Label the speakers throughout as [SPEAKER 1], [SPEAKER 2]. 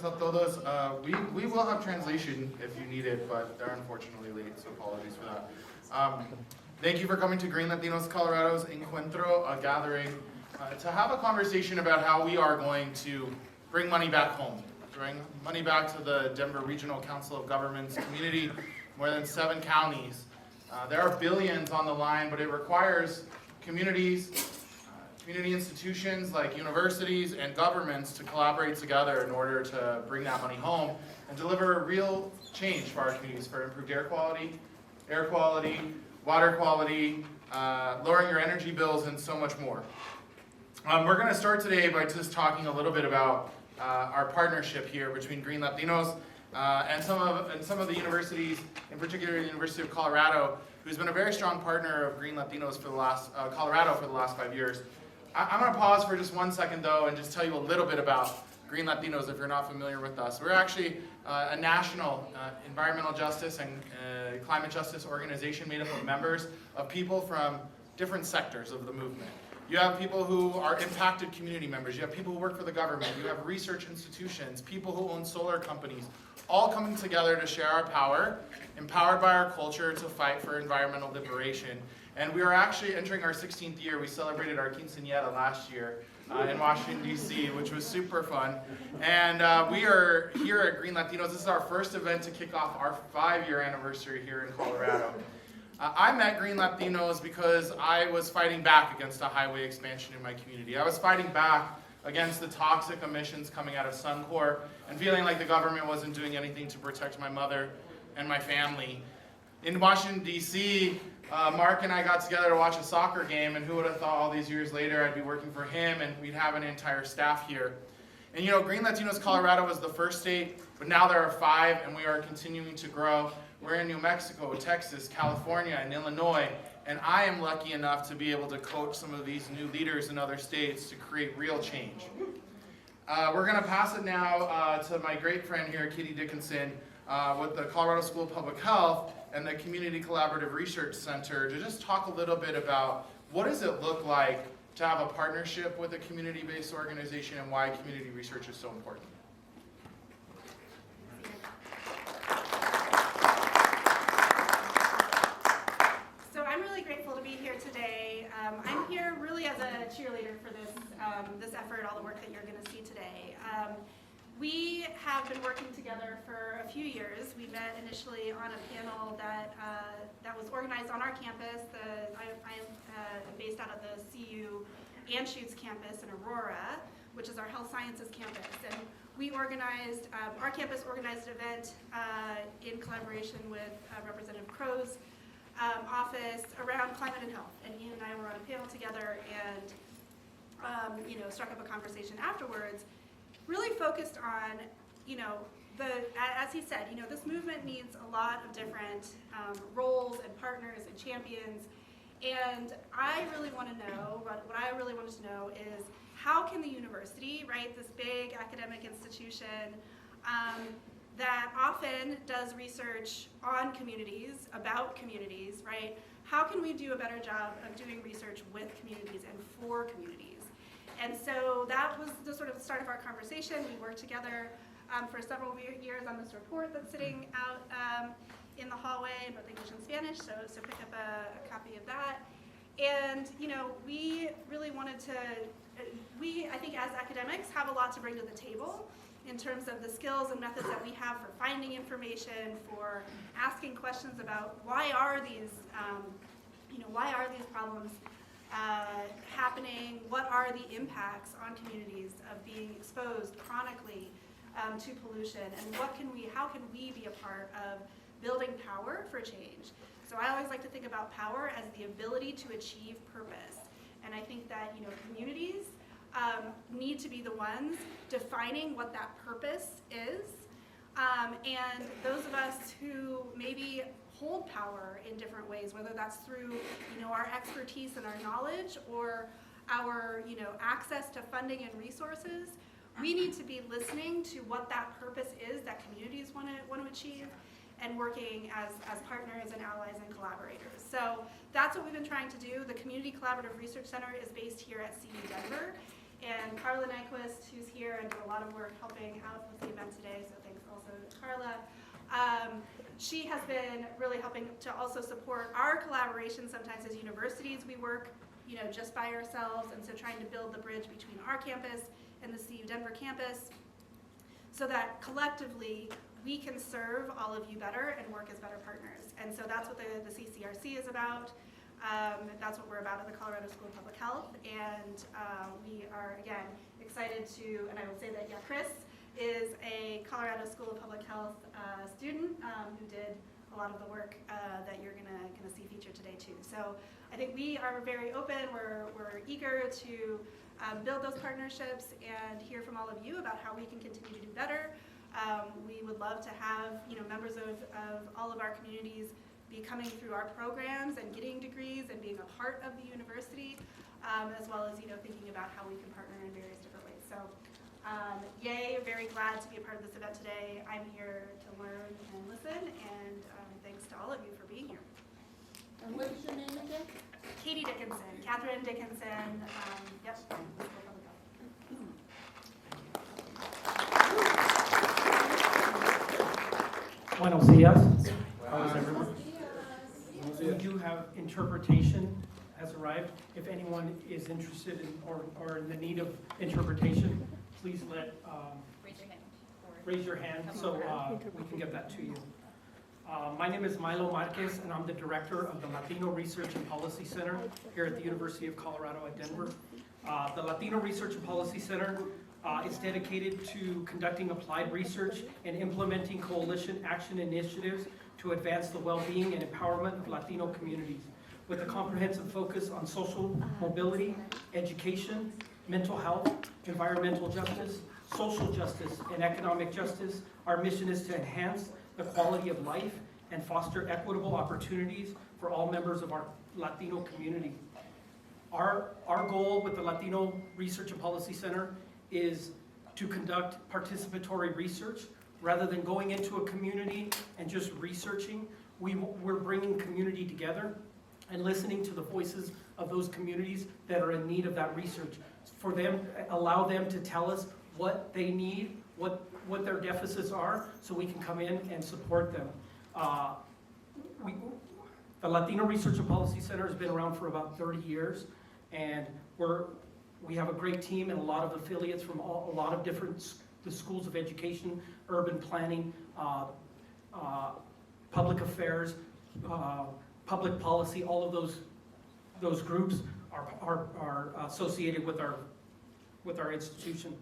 [SPEAKER 1] noches a todos. We will have translation if you need it, but they're unfortunately late, so apologies for that. Thank you for coming to Green Latinos Colorado's Encuentro, a gathering, to have a conversation about how we are going to bring money back home, bring money back to the Denver Regional Council of Governments community, more than 7 counties. There are billions on the line, but it requires communities, community institutions like universities and governments to collaborate together in order to bring that money home and deliver real change for our communities, for improved air quality, water quality, lowering your energy bills, and so much more. We're going to start today by just talking a little bit about our partnership here between Green Latinos and some of the universities, in particular the University of Colorado, who's been a very strong partner of Green Latinos for the last Colorado for the last 5 years. I'm going to pause for just 1 second though and just tell you a little bit about Green Latinos if you're not familiar with us. We're actually a national environmental justice and climate justice organization made up of members of people from different sectors of the movement. You have people who are impacted community members, you have people who work for the government, you have research institutions, people who own solar companies, all coming together to share our power, empowered by our culture to fight for environmental liberation. And we are actually entering our 16th year. We celebrated our quinceañera last year in Washington, D.C., which was super fun. And we are here at Green Latinos. This is our first event to kick off our 5-year anniversary here in Colorado. I met Green Latinos because I was fighting back against a highway expansion in my community. I was fighting back against the toxic emissions coming out of Suncor and feeling like the government wasn't doing anything to protect my mother and my family. In Washington, D.C., Mark and I got together to watch a soccer game, and who would have thought all these years later I'd be working for him and we'd have an entire staff here. And you know, Green Latinos Colorado was the first state, but now there are 5 and we are continuing to grow. We're in New Mexico, Texas, California, and Illinois, and I am lucky enough to be able to coach some of these new leaders in other states to create real change. We're going to pass it now to my great friend here, Kitty Dickinson, with the Colorado School of Public Health and the Community Collaborative Research Center to just talk a little bit about what does it look like to have a partnership with a community-based organization and why community research is so important.
[SPEAKER 2] So I'm really grateful to be here today. I'm here really as a cheerleader for this effort, all the work that you're going to see today. We have been working together for a few years. We met initially on a panel that was organized on our campus. I'm based out of the CU Anschutz campus in Aurora, which is our health sciences campus. And we organized, our campus organized an event in collaboration with Representative Crow's office around climate and health. And he and I were on a panel together and struck up a conversation afterwards, really focused on, as he said, this movement needs a lot of different roles and partners and champions. And I really want to know, what I really wanted to know is how can the university, right, this big academic institution that often does research on communities, about communities, right, how can we do a better job of doing research with communities and for communities? And so that was the sort of start of our conversation. We worked together for several years on this report that's sitting out in the hallway, both English and Spanish, so pick up a copy of that. And we really wanted to, I think as academics, have a lot to bring to the table in terms of the skills and methods that we have for finding information, for asking questions about why are these problems happening, what are the impacts on communities of being exposed chronically to pollution, and how can we be a part of building power for change. So I always like to think about power as the ability to achieve purpose. And I think that communities need to be the ones defining what that purpose is. And those of us who maybe hold power in different ways, whether that's through our expertise and our knowledge or our access to funding and resources, we need to be listening to what that purpose is that communities want to achieve and working as partners and allies and collaborators. So that's what we've been trying to do. The Community Collaborative Research Center is based here at CU Denver. and Carla Nyquist, who's here and did a lot of work helping out with the event today, so thanks also to Carla. She has been really helping to also support our collaboration. Sometimes as universities we work, just by ourselves, and so trying to build the bridge between our campus and the CU Denver campus so that collectively we can serve all of you better and work as better partners. And so that's what the CCRC is about. That's what we're about at the Colorado School of Public Health, and we are, again, excited to, and I will say that, Chris is a Colorado School of Public Health student who did a lot of the work that you're gonna see featured today too. So I think we are very open, we're eager to build those partnerships and hear from all of you about how we can continue to do better. We would love to have members of all of our communities be coming through our programs and getting degrees and being a part of the university, as well as thinking about how we can partner in various different ways. So yay, very glad to be a part of this event today. I'm here to learn and listen, and thanks to all of you for being here.
[SPEAKER 3] And what is your name again?
[SPEAKER 2] Katie Dickinson, Catherine Dickinson, yep.
[SPEAKER 4] Buenos dias. How is everyone? We do have interpretation has arrived. If anyone is interested in or in the need of interpretation, please raise your hand so we can get that to you. My name is Milo Marquez, and I'm the director of the Latino Research and Policy Center here at the University of Colorado at Denver. The Latino Research and Policy Center is dedicated to conducting applied research and implementing coalition action initiatives to advance the well-being and empowerment of Latino communities, with a comprehensive focus on social mobility, education, mental health, environmental justice, social justice, and economic justice. Our mission is to enhance the quality of life and foster equitable opportunities for all members of our Latino community. Our goal with the Latino Research and Policy Center is to conduct participatory research. Rather than going into a community and just researching, we're bringing community together and listening to the voices of those communities that are in need of that research. For them, allow them to tell us what they need, what their deficits are, so we can come in and support them. The Latino Research and Policy Center has been around for about 30 years, and we have a great team and a lot of affiliates from a lot of different the schools of education, urban planning, public affairs, public policy. All of those groups are associated with our institution.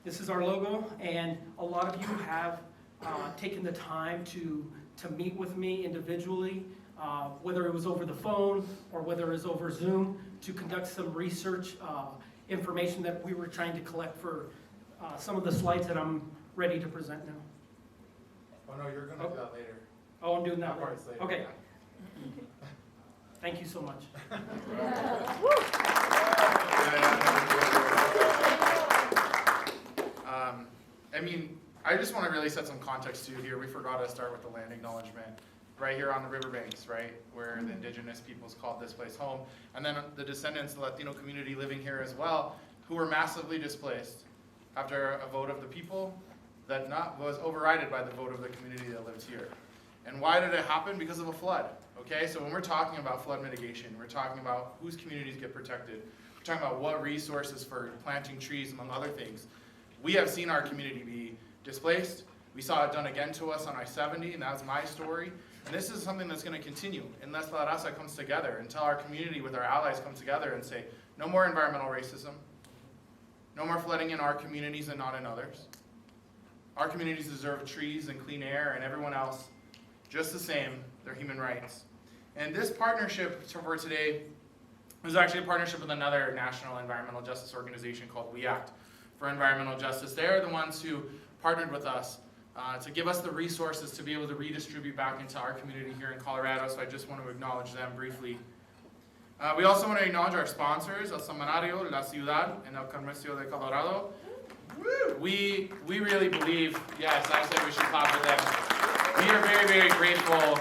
[SPEAKER 4] This is our logo, and a lot of you have taken the time to meet with me individually, whether it was over the phone or whether it was over Zoom, to conduct some research information that we were trying to collect for some of the slides that I'm ready to present now.
[SPEAKER 1] Oh no, you're gonna do that later.
[SPEAKER 4] Oh, I'm doing that
[SPEAKER 1] That
[SPEAKER 4] right.
[SPEAKER 1] part's later.
[SPEAKER 4] Okay. Thank you so much.
[SPEAKER 1] I just want to really set some context too here. We forgot to start with the land acknowledgement right here on the riverbanks, right, where the indigenous peoples called this place home, and then the descendants, the Latino community living here as well, who were massively displaced after a vote of the people that was overridden by the vote of the community that lived here. And why did it happen? Because of a flood. Okay, so when we're talking about flood mitigation, we're talking about whose communities get protected. We're talking about what resources for planting trees, among other things. We have seen our community be displaced. We saw it done again to us on I-70, and that was my story. And this is something that's going to continue unless La Raza comes together, until our community with our allies come together and say, no more environmental racism, no more flooding in our communities and not in others. Our communities deserve trees and clean air, and everyone else just the same, their human rights. And this partnership for today was actually a partnership with another national environmental justice organization called We Act for Environmental Justice. They're the ones who partnered with us to give us the resources to be able to redistribute back into our community here in Colorado, so I just want to acknowledge them briefly. We also want to acknowledge our sponsors, El Semanario, La Ciudad, and El Comercio de Colorado. We really believe, yes, I said we should clap with them. We are very, very grateful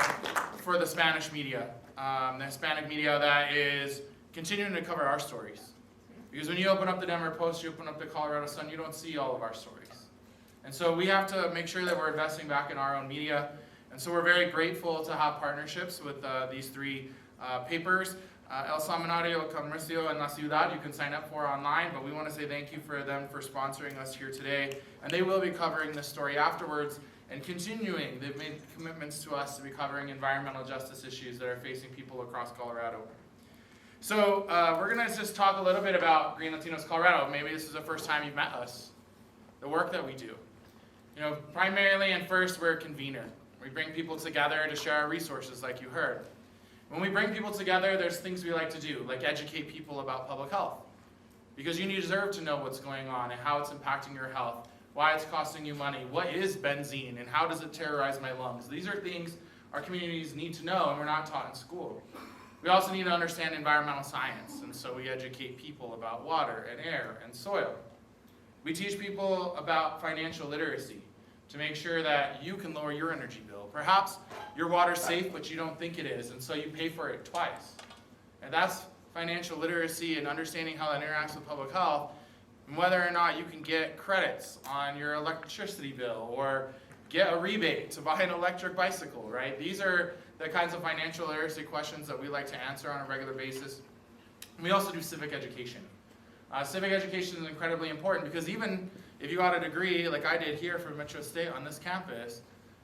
[SPEAKER 1] for the Spanish media, the Hispanic media that is continuing to cover our stories. Because when you open up the Denver Post, you open up the Colorado Sun, you don't see all of our stories. And so we have to make sure that we're investing back in our own media. And so we're very grateful to have partnerships with these three papers. El Semanario, El Comercio, and La Ciudad you can sign up for online, but we want to say thank you for them for sponsoring us here today. And they will be covering this story afterwards and continuing. They've made commitments to us to be covering environmental justice issues that are facing people across Colorado. So we're going to just talk a little bit about Green Latinos Colorado. Maybe this is the first time you've met us, the work that we do. You know, primarily and first, we're a convener. We bring people together to share our resources, like you heard. When we bring people together, there's things we like to do, like educate people about public health. Because you deserve to know what's going on and how it's impacting your health, why it's costing you money, what is benzene, and how does it terrorize my lungs. These are things our communities need to know and we're not taught in school. We also need to understand environmental science, and so we educate people about water and air and soil. We teach people about financial literacy to make sure that you can lower your energy bill. Perhaps your water's safe, but you don't think it is, and so you pay for it twice. And that's financial literacy and understanding how that interacts with public health, and whether or not you can get credits on your electricity bill or get a rebate to buy an electric bicycle, right? These are the kinds of financial literacy questions that we like to answer on a regular basis. And we also do civic education. Civic education is incredibly important because even if you got a degree like I did here from Metro State on this campus,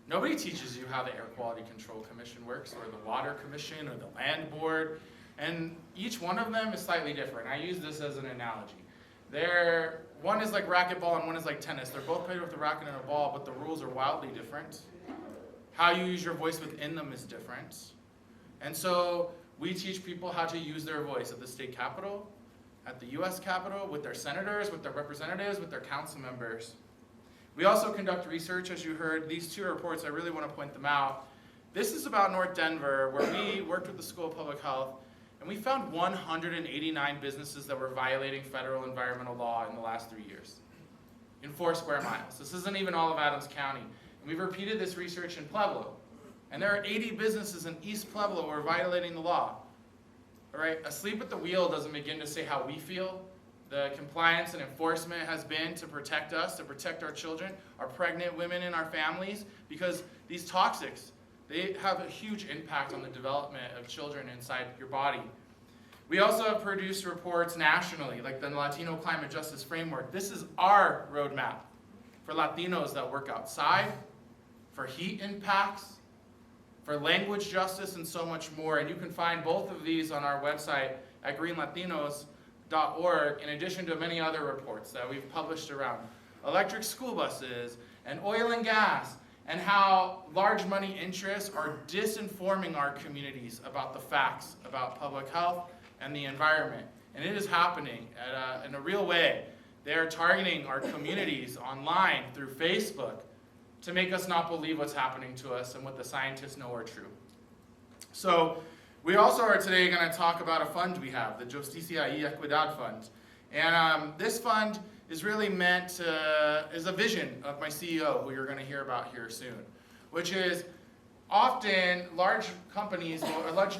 [SPEAKER 1] nobody teaches you how the Air Quality Control Commission works, or the Water Commission, or the Land Board, and each one of them is slightly different. I use this as an analogy. One is like racquetball and one is like tennis. They're both played with a racket and a ball, but the rules are wildly different. How you use your voice within them is different. And so we teach people how to use their voice at the state capitol, at the US Capitol, with their senators, with their representatives, with their council members. We also conduct research, as you heard. These two reports, I really want to point them out. This is about North Denver, where we worked with the School of Public Health, and we found 189 businesses that were violating federal environmental law in the last 3 years, in 4 square miles. This isn't even all of Adams County. And we've repeated this research in Pueblo. And there are 80 businesses in East Pueblo who are violating the law. All right, asleep at the wheel doesn't begin to say how we feel. The compliance and enforcement has been to protect us, to protect our children, our pregnant women and our families, because these toxics, they have a huge impact on the development of children inside your body. We also have produced reports nationally, like the Latino Climate Justice Framework. This is our roadmap for Latinos that work outside, for heat impacts, for language justice, and so much more. And you can find both of these on our website at greenlatinos.org, in addition to many other reports that we've published around electric school buses and oil and gas, and how large money interests are disinforming our communities about the facts about public health and the environment. And it is happening in a real way. They are targeting our communities online through Facebook to make us not believe what's happening to us and what the scientists know are true. So we also are today going to talk about a fund we have, the Justicia y Equidad Fund. And this fund is really meant to, is a vision of my CEO, who you're going to hear about here soon, which is often large companies, or large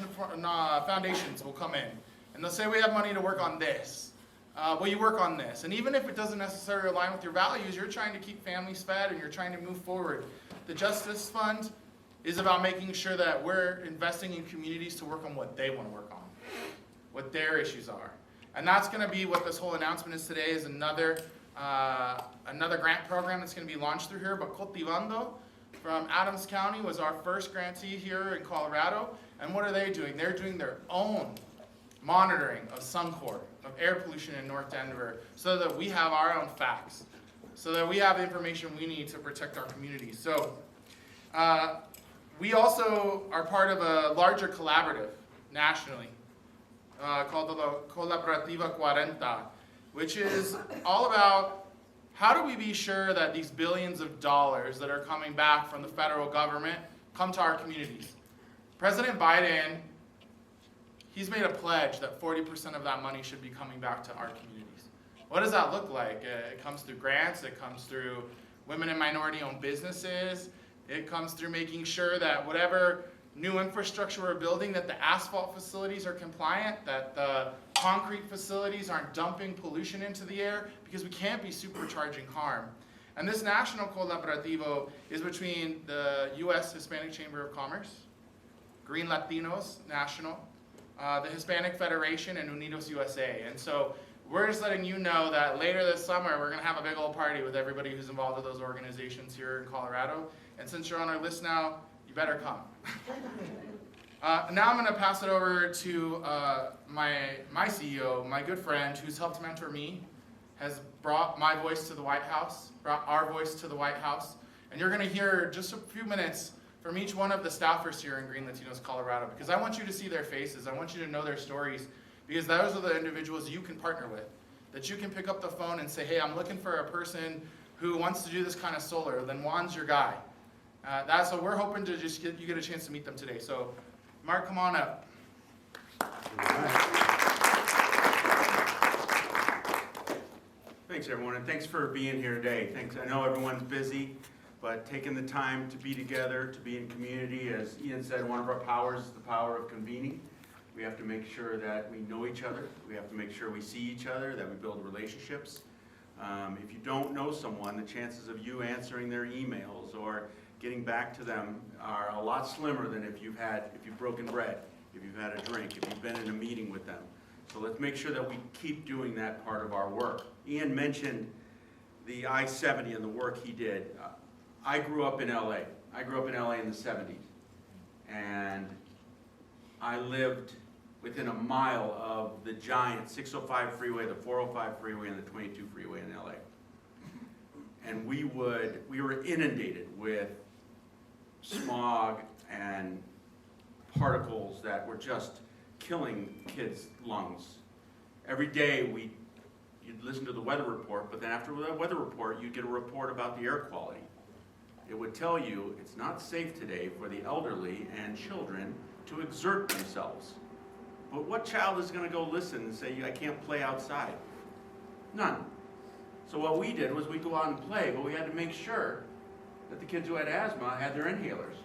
[SPEAKER 1] foundations will come in, and they'll say, we have money to work on this. Will you work on this? And even if it doesn't necessarily align with your values, you're trying to keep families fed and you're trying to move forward. The Justice Fund is about making sure that we're investing in communities to work on what they want to work on, what their issues are. And that's going to be what this whole announcement is today, is another grant program that's going to be launched through here. But Cultivando from Adams County was our first grantee here in Colorado. And what are they doing? They're doing their own monitoring of Suncor, of air pollution in North Denver, so that we have our own facts, so that we have the information we need to protect our communities. So we also are part of a larger collaborative nationally called the Colaborativa 40, which is all about how do we be sure that these billions of dollars that are coming back from the federal government come to our communities. President Biden, he's made a pledge that 40% of that money should be coming back to our communities. What does that look like? It comes through grants, it comes through women and minority-owned businesses, it comes through making sure that whatever new infrastructure we're building, that the asphalt facilities are compliant, that the concrete facilities aren't dumping pollution into the air, because we can't be supercharging harm. And this national colaborativo is between the U.S. Hispanic Chamber of Commerce, Green Latinos National, the Hispanic Federation, and Unidos USA. And so we're just letting you know that later this summer, we're gonna have a big old party with everybody who's involved with those organizations here in Colorado. And since you're on our list now, you better come. Now I'm gonna pass it over to my CEO, my good friend, who's helped mentor me, has brought my voice to the White House, brought our voice to the White House. And you're gonna hear just a few minutes from each one of the staffers here in Green Latinos Colorado, because I want you to see their faces, I want you to know their stories, because those are the individuals you can partner with, that you can pick up the phone and say, hey, I'm looking for a person who wants to do this kind of solar, then Juan's your guy. So we're hoping to just you get a chance to meet them today. So Mark, come on up.
[SPEAKER 5] Thanks everyone, and thanks for being here today. Thanks. I know everyone's busy, but taking the time to be together, to be in community, as Ian said, one of our powers is the power of convening. We have to make sure that we know each other. We have to make sure we see each other, that we build relationships. If you don't know someone, the chances of you answering their emails or getting back to them are a lot slimmer than if you've broken bread, if you've had a drink, if you've been in a meeting with them. So let's make sure that we keep doing that part of our work. Ian mentioned the I-70 and the work he did. I grew up in LA. I grew up in LA in the 70s. And I lived within a mile of the giant 605 freeway, the 405 freeway, and the 22 freeway in LA. And we were inundated with smog and particles that were just killing kids' lungs. Every day you'd listen to the weather report, but then after the weather report, you'd get a report about the air quality. It would tell you it's not safe today for the elderly and children to exert themselves. But what child is going to go listen and say, I can't play outside? None. So what we did was we'd go out and play, but we had to make sure that the kids who had asthma had their inhalers.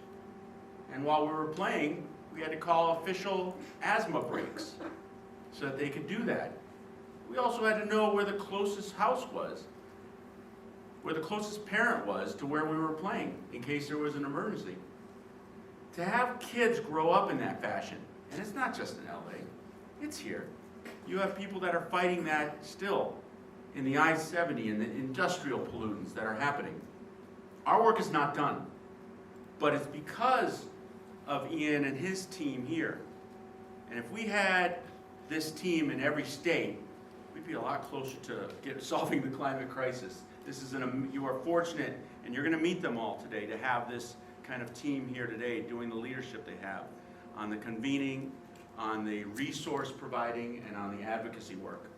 [SPEAKER 5] And while we were playing, we had to call official asthma breaks so that they could do that. We also had to know where the closest house was, where the closest parent was to where we were playing in case there was an emergency. To have kids grow up in that fashion, and it's not just in LA, it's here. You have people that are fighting that still in the I-70 and the industrial pollutants that are happening. Our work is not done, but it's because of Ian and his team here. And if we had this team in every state, we'd be a lot closer to solving the climate crisis. You are fortunate, and you're going to meet them all today, to have this kind of team here today doing the leadership they have on the convening, on the resource providing, and on the advocacy work.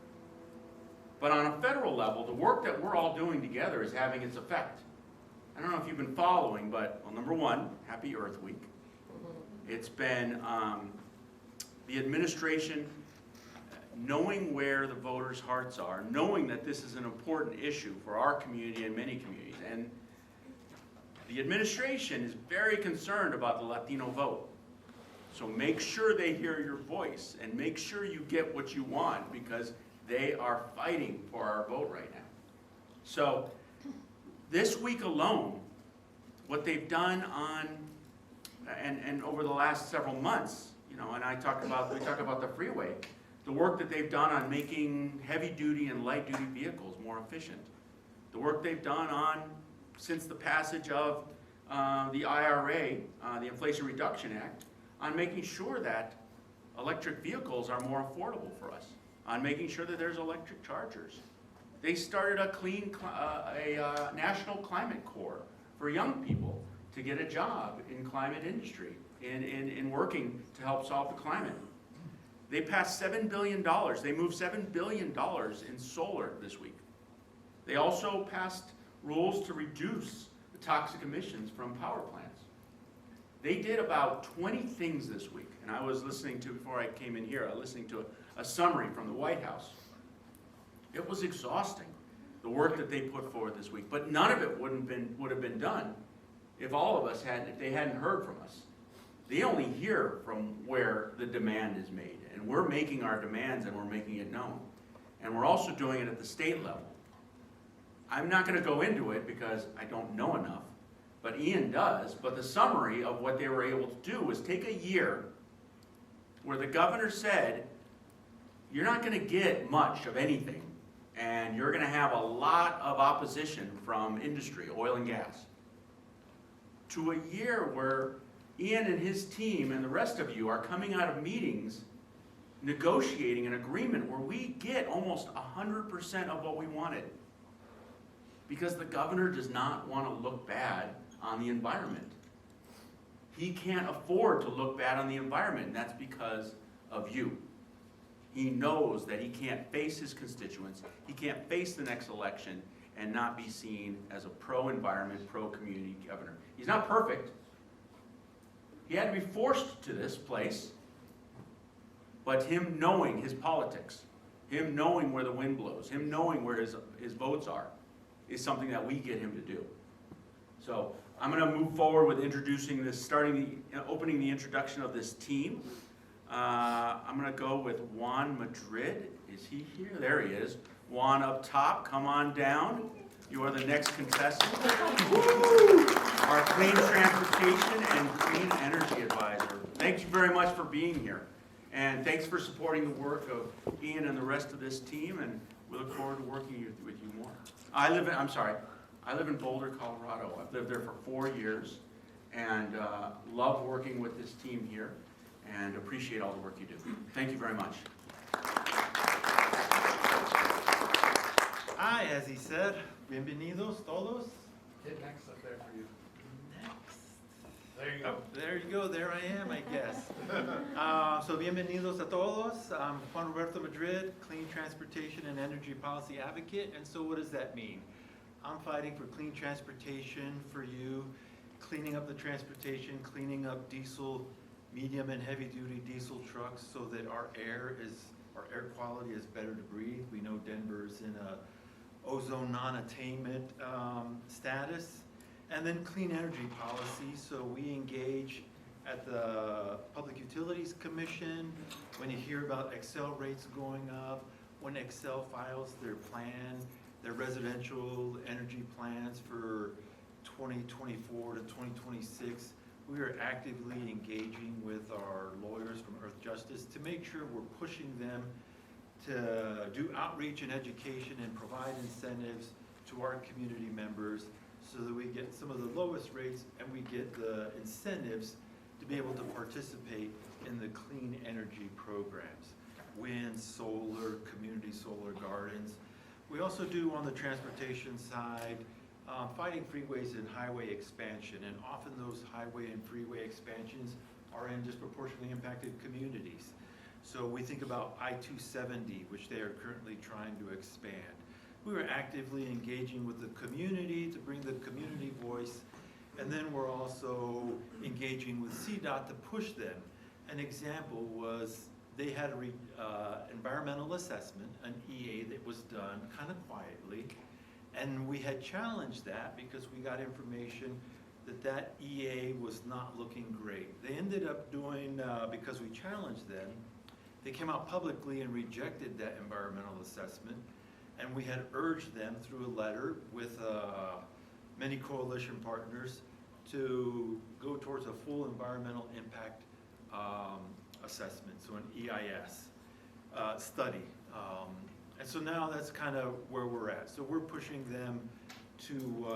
[SPEAKER 5] But on a federal level, the work that we're all doing together is having its effect. I don't know if you've been following, but well, number one, Happy Earth Week. It's been the administration knowing where the voters' hearts are, knowing that this is an important issue for our community and many communities. And the administration is very concerned about the Latino vote. So make sure they hear your voice and make sure you get what you want, because they are fighting for our vote right now. So this week alone, what they've done on, and over the last several months, and we talk about the freeway, the work that they've done on making heavy-duty and light-duty vehicles more efficient, the work they've done on, since the passage of the IRA, the Inflation Reduction Act, on making sure that electric vehicles are more affordable for us, on making sure that there's electric chargers. They started a National Climate Corps for young people to get a job in climate industry, in working to help solve the climate. They passed $7 billion. They moved $7 billion in solar this week. They also passed rules to reduce the toxic emissions from power plants. They did about 20 things this week, and I was listening to, before I came in here, I was listening to a summary from the White House. It was exhausting, the work that they put forward this week, but none of it would have been done if all of us if they hadn't heard from us. They only hear from where the demand is made, And we're making our demands and we're making it known. And we're also doing it at the state level. I'm not going to go into it because I don't know enough, but Ian does. But the summary of what they were able to do was take a year where the governor said, you're not going to get much of anything, and you're going to have a lot of opposition from industry, oil and gas, to a year where Ian and his team and the rest of you are coming out of meetings negotiating an agreement where we get almost 100% of what we wanted. Because the governor does not want to look bad on the environment. He can't afford to look bad on the environment, and that's because of you. He knows that he can't face his constituents, he can't face the next election and not be seen as a pro-environment, pro-community governor. He's not perfect. He had to be forced to this place, but him knowing his politics, him knowing where the wind blows, him knowing where his votes are, is something that we get him to do. So I'm going to move forward with introducing this, opening the introduction of this team. I'm going to go with Juan Madrid. Is he here? There he is. Juan up top, come on down. You are the next contestant. Our Clean Transportation and Clean Energy Advisor. Thank you very much for being here. And thanks for supporting the work of Ian and the rest of this team, and we look forward to working with you more. I live in Boulder, Colorado. I've lived there for 4 years and love working with this team here and appreciate all the work you do. Thank you very much.
[SPEAKER 6] Hi, as he said, bienvenidos todos.
[SPEAKER 1] Hit next up there for you.
[SPEAKER 6] Next.
[SPEAKER 1] There you go.
[SPEAKER 6] There you go, there I am, I guess. So bienvenidos a todos. I'm Juan Roberto Madrid, Clean Transportation and Energy Policy Advocate. And so what does that mean? I'm fighting for clean transportation for you, cleaning up the transportation, cleaning up diesel, medium and heavy duty diesel trucks so that our air quality is better to breathe. We know Denver's in a ozone non-attainment status. And then clean energy policy, so we engage at the Public Utilities Commission when you hear about Excel rates going up, when Excel files their plan, their residential energy plans for 2024 to 2026. We are actively engaging with our lawyers from Earth Justice to make sure we're pushing them to do outreach and education and provide incentives to our community members so that we get some of the lowest rates and we get the incentives to be able to participate in the clean energy programs. Wind, solar, community solar gardens. We also do on the transportation side, fighting freeways and highway expansion, and often those highway and freeway expansions are in disproportionately impacted communities. So we think about I-270, which they are currently trying to expand. We were actively engaging with the community to bring the community voice, and then we're also engaging with CDOT to push them. An example was they had an environmental assessment, an EA that was done kind of quietly, and we had challenged that because we got information that that EA was not looking great. They ended up doing, because we challenged them, they came out publicly and rejected that environmental assessment. And we had urged them through a letter with many coalition partners to go towards a full environmental impact assessment, so an EIS study. And so now that's kind of where we're at. So we're pushing them to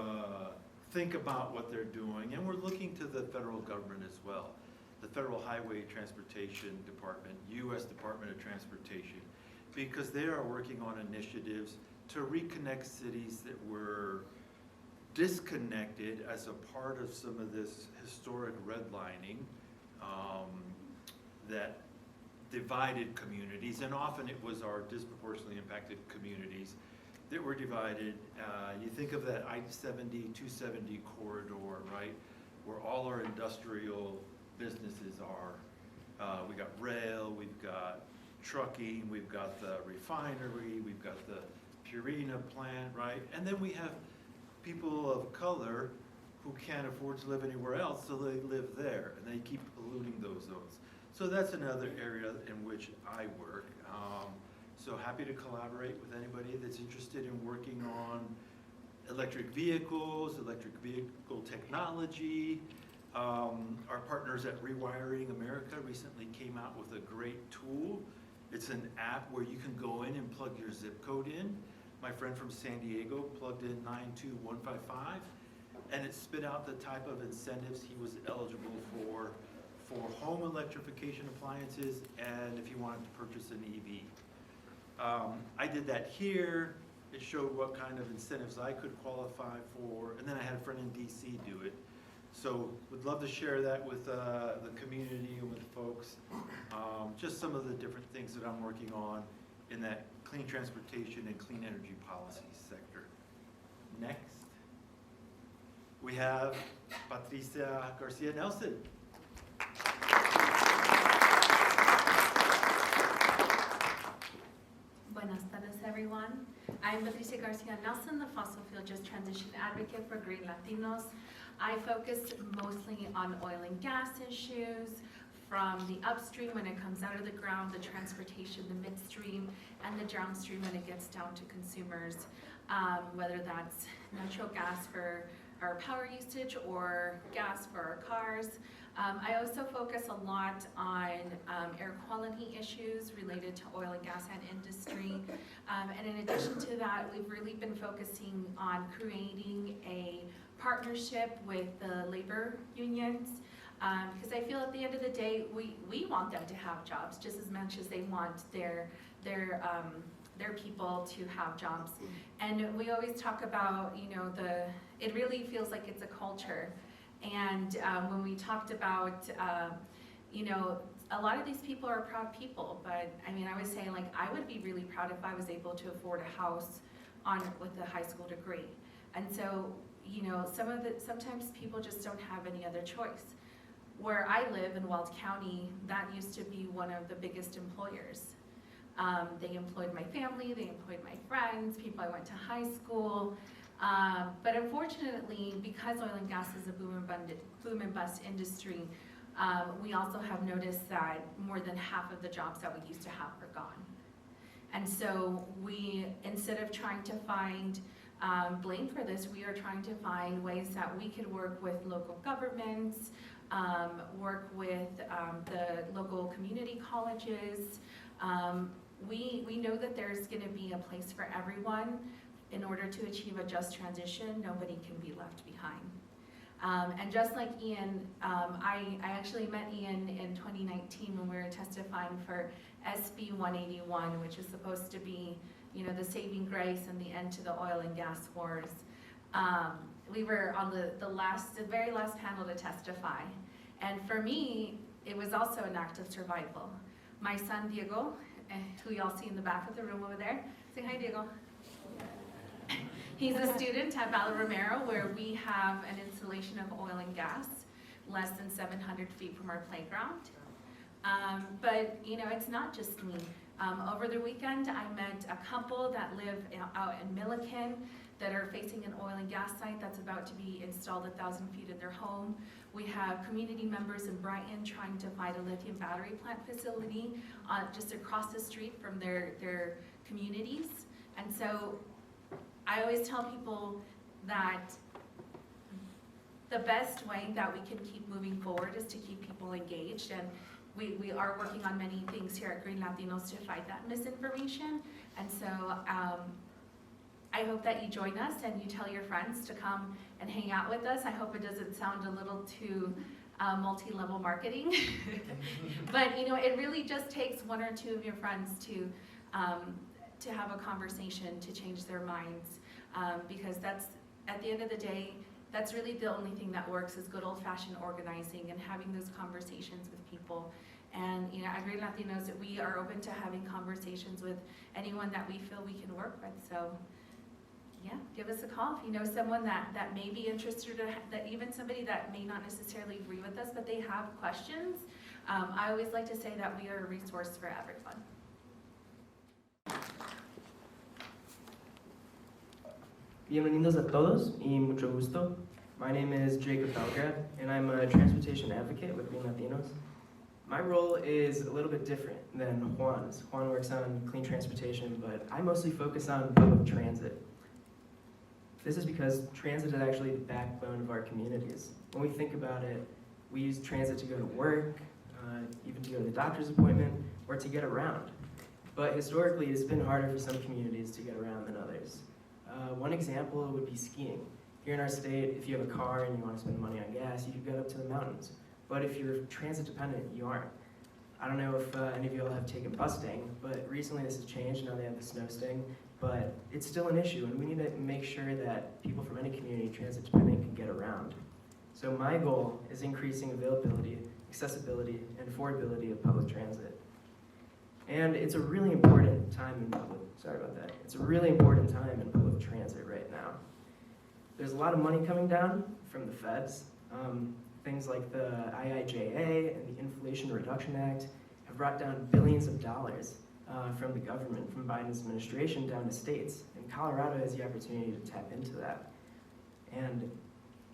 [SPEAKER 6] think about what they're doing, and we're looking to the federal government as well. The Federal Highway Transportation Department, U.S. Department of Transportation, because they are working on initiatives to reconnect cities that were disconnected as a part of some of this historic redlining that divided communities, and often it was our disproportionately impacted communities that were divided. You think of that I-70, 270 corridor, right, where all our industrial businesses are. We got rail, we've got trucking, we've got the refinery, we've got the Purina plant, right? And then we have people of color who can't afford to live anywhere else, so they live there, and they keep polluting those zones. So that's another area in which I work. So happy to collaborate with anybody that's interested in working on electric vehicles, electric vehicle technology. Our partners at Rewiring America recently came out with a great tool. It's an app where you can go in and plug your zip code in. My friend from San Diego plugged in 92155, and it spit out the type of incentives he was eligible for home electrification appliances and if he wanted to purchase an EV. I did that here. It showed what kind of incentives I could qualify for, and then I had a friend in DC do it. So would love to share that with the community and with folks. Just some of the different things that I'm working on in that clean transportation and clean energy policy sector. Next, we have Patricia Garcia Nelson.
[SPEAKER 7] Buenas tardes, everyone. I'm Patricia Garcia Nelson, the fossil fuel just transition advocate for Green Latinos. I focus mostly on oil and gas issues, from the upstream when it comes out of the ground, the transportation, the midstream, and the downstream when it gets down to consumers, whether that's natural gas for our power usage or gas for our cars. I also focus a lot on air quality issues related to oil and gas and industry. And in addition to that, we've really been focusing on creating a partnership with the labor unions, because I feel at the end of the day, we want them to have jobs just as much as they want their people to have jobs. And we always talk about, it really feels like it's a culture. And when we talked about, a lot of these people are proud people, but I mean, I would say, like, I would be really proud if I was able to afford a house with a high school degree. And so, sometimes people just don't have any other choice. Where I live in Weld County, that used to be one of the biggest employers. They employed my family, they employed my friends, people I went to high school. But unfortunately, because oil and gas is a boom and bust industry, we also have noticed that more than half of the jobs that we used to have are gone. And so we, instead of trying to find blame for this, we are trying to find ways that we could work with local governments, work with the local community colleges. We know that there's going to be a place for everyone. In order to achieve a just transition, nobody can be left behind. And just like Ian, I actually met Ian in 2019 when we were testifying for SB 181, which is supposed to be, the saving grace and the end to the oil and gas wars. We were on the very last panel to testify. And for me, it was also an act of survival. My son, Diego, who y'all see in the back of the room over there, say hi, Diego. He's a student at Valle Romero, where we have an installation of oil and gas less than 700 feet from our playground. But it's not just me. Over the weekend, I met a couple that live out in Milliken that are facing an oil and gas site that's about to be installed 1,000 feet of their home. We have community members in Brighton trying to find a lithium battery plant facility just across the street from their communities. And so I always tell people that the best way that we can keep moving forward is to keep people engaged, and we are working on many things here at Green Latinos to fight that misinformation. And so I hope that you join us and you tell your friends to come and hang out with us. I hope it doesn't sound a little too multi-level marketing, but it really just takes one or two of your friends to have a conversation to change their minds, because that's, at the end of the day, that's really the only thing that works is good old-fashioned organizing and having those conversations with people. And at Green Latinos, we are open to having conversations with anyone that we feel we can work with. So yeah, give us a call if you know someone that may be interested, or that even somebody that may not necessarily agree with us, but they have questions. I always like to say that we are a resource for everyone.
[SPEAKER 8] Bienvenidos a todos y mucho gusto. My name is Jacob Belgrad, and I'm a transportation advocate with Green Latinos. My role is a little bit different than Juan's. Juan works on clean transportation, but I mostly focus on public transit. This is because transit is actually the backbone of our communities. When we think about it, we use transit to go to work, even to go to the doctor's appointment, or to get around. But historically, it's been harder for some communities to get around than others. One example would be skiing. Here in our state, if you have a car and you want to spend money on gas, you can get up to the mountains. But if you're transit dependent, you aren't. I don't know if any of you all have taken bus sting, but recently this has changed. Now they have the snow sting, but it's still an issue, and we need to make sure that people from any community, transit dependent, can get around. So my goal is increasing availability, accessibility, and affordability of public transit. And it's a really important time in public, It's a really important time in public transit right now. There's a lot of money coming down from the feds. Things like the IIJA and the Inflation Reduction Act have brought down billions of dollars from the government, from Biden's administration down to states. And Colorado has the opportunity to tap into that. And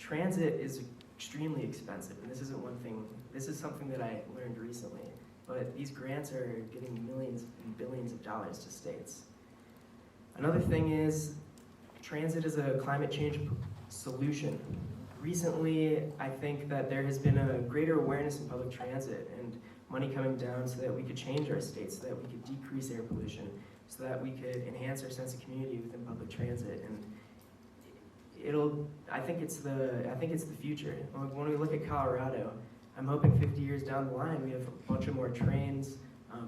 [SPEAKER 8] transit is extremely expensive, and this is something that I learned recently. But these grants are getting millions and billions of dollars to states. Another thing is, transit is a climate change solution. Recently, I think that there has been a greater awareness in public transit and money coming down so that we could change our state, so that we could decrease air pollution, so that we could enhance our sense of community within public transit. And I think it's the future. When we look at Colorado, I'm hoping 50 years down the line, we have a bunch of more trains,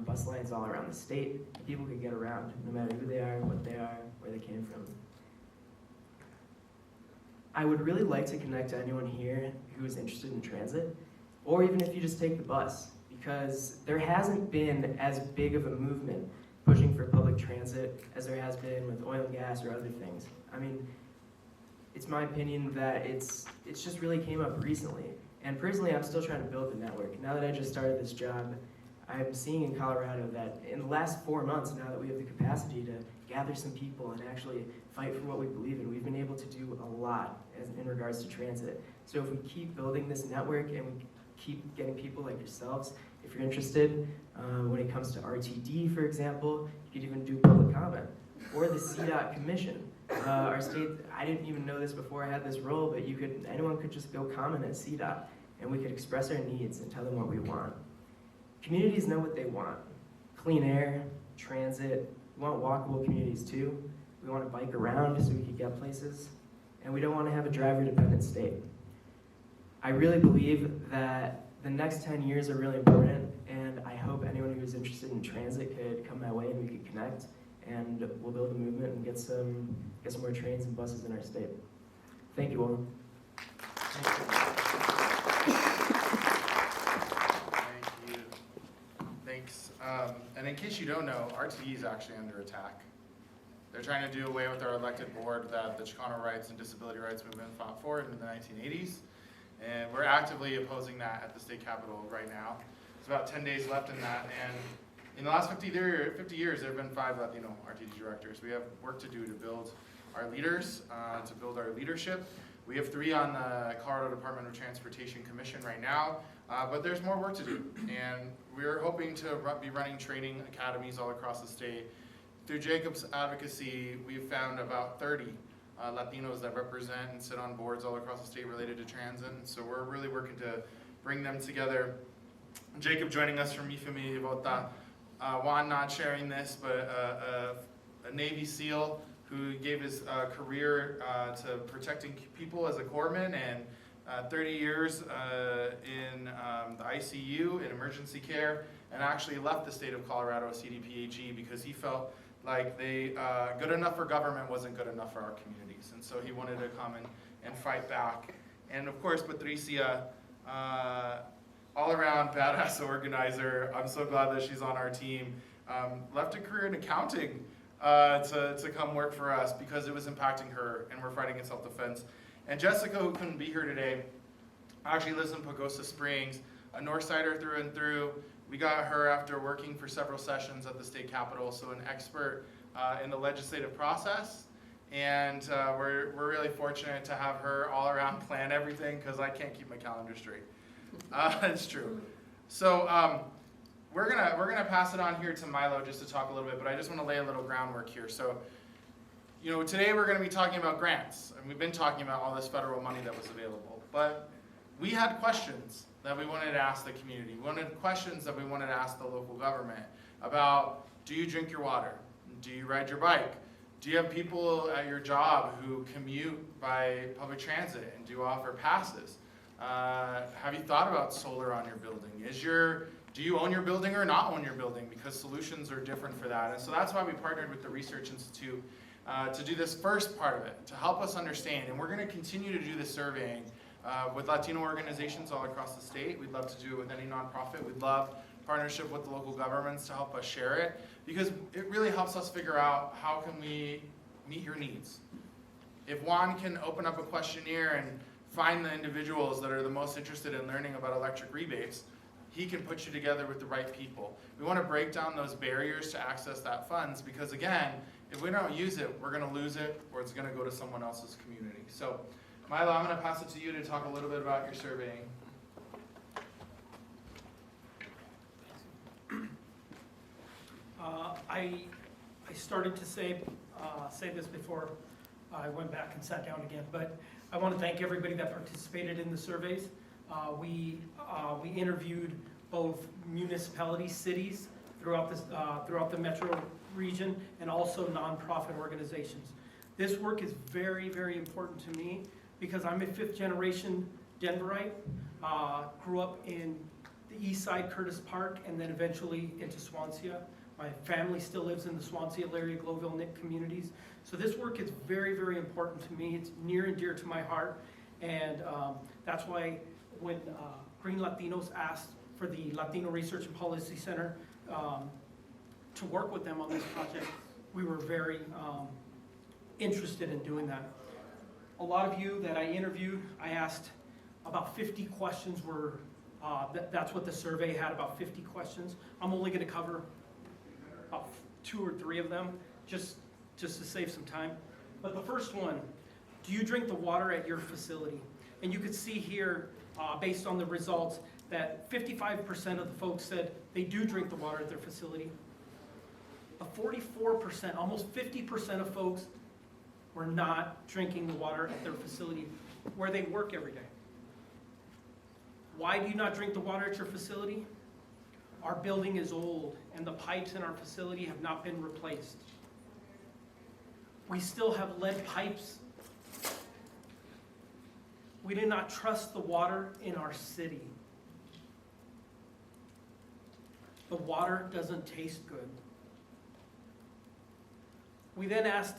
[SPEAKER 8] bus lines all around the state. People can get around, no matter who they are, what they are, where they came from. I would really like to connect to anyone here who is interested in transit, or even if you just take the bus, because there hasn't been as big of a movement pushing for public transit as there has been with oil and gas or other things. I mean, it's my opinion that it's just really came up recently. And personally, I'm still trying to build the network. Now that I just started this job, I'm seeing in Colorado that in the last 4 months, now that we have the capacity to gather some people and actually fight for what we believe in, we've been able to do a lot in regards to transit. So if we keep building this network and we keep getting people like yourselves, if you're interested, when it comes to RTD, for example, you could even do public comment. Or the CDOT Commission. Our state, I didn't even know this before I had this role, but anyone could just go comment at CDOT, and we could express our needs and tell them what we want. Communities know what they want. Clean air, transit, we want walkable communities too. We want to bike around so we can get places, and we don't want to have a driver-dependent state. I really believe that the next 10 years are really important, and I hope anyone who is interested in transit could come my way and we could connect, and we'll build a movement and get some more trains and buses in our state. Thank you all.
[SPEAKER 1] Thank you. Thanks. And in case you don't know, RTD is actually under attack. They're trying to do away with our elected board that the Chicano rights and disability rights movement fought for in the 1980s. And we're actively opposing that at the state capitol right now. It's about 10 days left in that. And in the last 50 years, there have been 5 Latino RTD directors. We have work to do to build our leaders, to build our leadership. We have 3 on the Colorado Department of Transportation Commission right now, but there's more work to do. And we're hoping to be running training academies all across the state. Through Jacob's advocacy, we've found about 30 Latinos that represent and sit on boards all across the state related to transit. And so we're really working to bring them together. Jacob joining us from Mi Familia Vota. Juan not sharing this, but a Navy SEAL who gave his career to protecting people as a corpsman, and 30 years in the ICU in emergency care, and actually left the state of Colorado, CDPHE, because he felt like good enough for government wasn't good enough for our communities. And so he wanted to come and fight back. And of course, Patricia, all-around badass organizer. I'm so glad that she's on our team. Left a career in accounting to come work for us because it was impacting her, and we're fighting in self-defense. And Jessica, who couldn't be here today, actually lives in Pagosa Springs, a Northsider through and through. We got her after working for several sessions at the state capitol, so an expert in the legislative process. And we're really fortunate to have her all around plan everything, because I can't keep my calendar straight. It's true. So we're gonna pass it on here to Milo just to talk a little bit, but I just want to lay a little groundwork here. So, today we're going to be talking about grants, and we've been talking about all this federal money that was available. But we had questions that we wanted to ask the community. We wanted questions that we wanted to ask the local government about: do you drink your water? Do you ride your bike? Do you have people at your job who commute by public transit, and do you offer passes? Have you thought about solar on your building? Do you own your building or not own your building? Because solutions are different for that. And so that's why we partnered with the Research Institute to do this first part of it, to help us understand. And we're going to continue to do this surveying with Latino organizations all across the state. We'd love to do it with any nonprofit. We'd love partnership with the local governments to help us share it, because it really helps us figure out how can we meet your needs. If Juan can open up a questionnaire and find the individuals that are the most interested in learning about electric rebates, he can put you together with the right people. We want to break down those barriers to access that funds, because again, if we don't use it, we're going to lose it, or it's going to go to someone else's community. So, Milo, I'm going to pass it to you to talk a little bit about your surveying.
[SPEAKER 4] I started to say this before I went back and sat down again, but I want to thank everybody that participated in the surveys. We interviewed both municipalities, cities throughout the metro region, and also nonprofit organizations. This work is very, very important to me because I'm a fifth-generation Denverite. Grew up in the east side, Curtis Park, and then eventually into Swansea. My family still lives in the Swansea area, Glowville, Nick communities. So this work is very, very important to me. It's near and dear to my heart, and that's why when Green Latinos asked for the Latino Research and Policy Center to work with them on this project, we were very interested in doing that. A lot of you that I interviewed, I asked about 50 questions. That's what the survey had, about 50 questions. I'm only going to cover about 2 or 3 of them, just to save some time. But the first one, do you drink the water at your facility? And you could see here, based on the results, that 55% of the folks said they do drink the water at their facility. 44%, almost 50% of folks were not drinking the water at their facility where they work every day. Why do you not drink the water at your facility? Our building is old and the pipes in our facility have not been replaced. We still have lead pipes. We do not trust the water in our city. The water doesn't taste good. We then asked,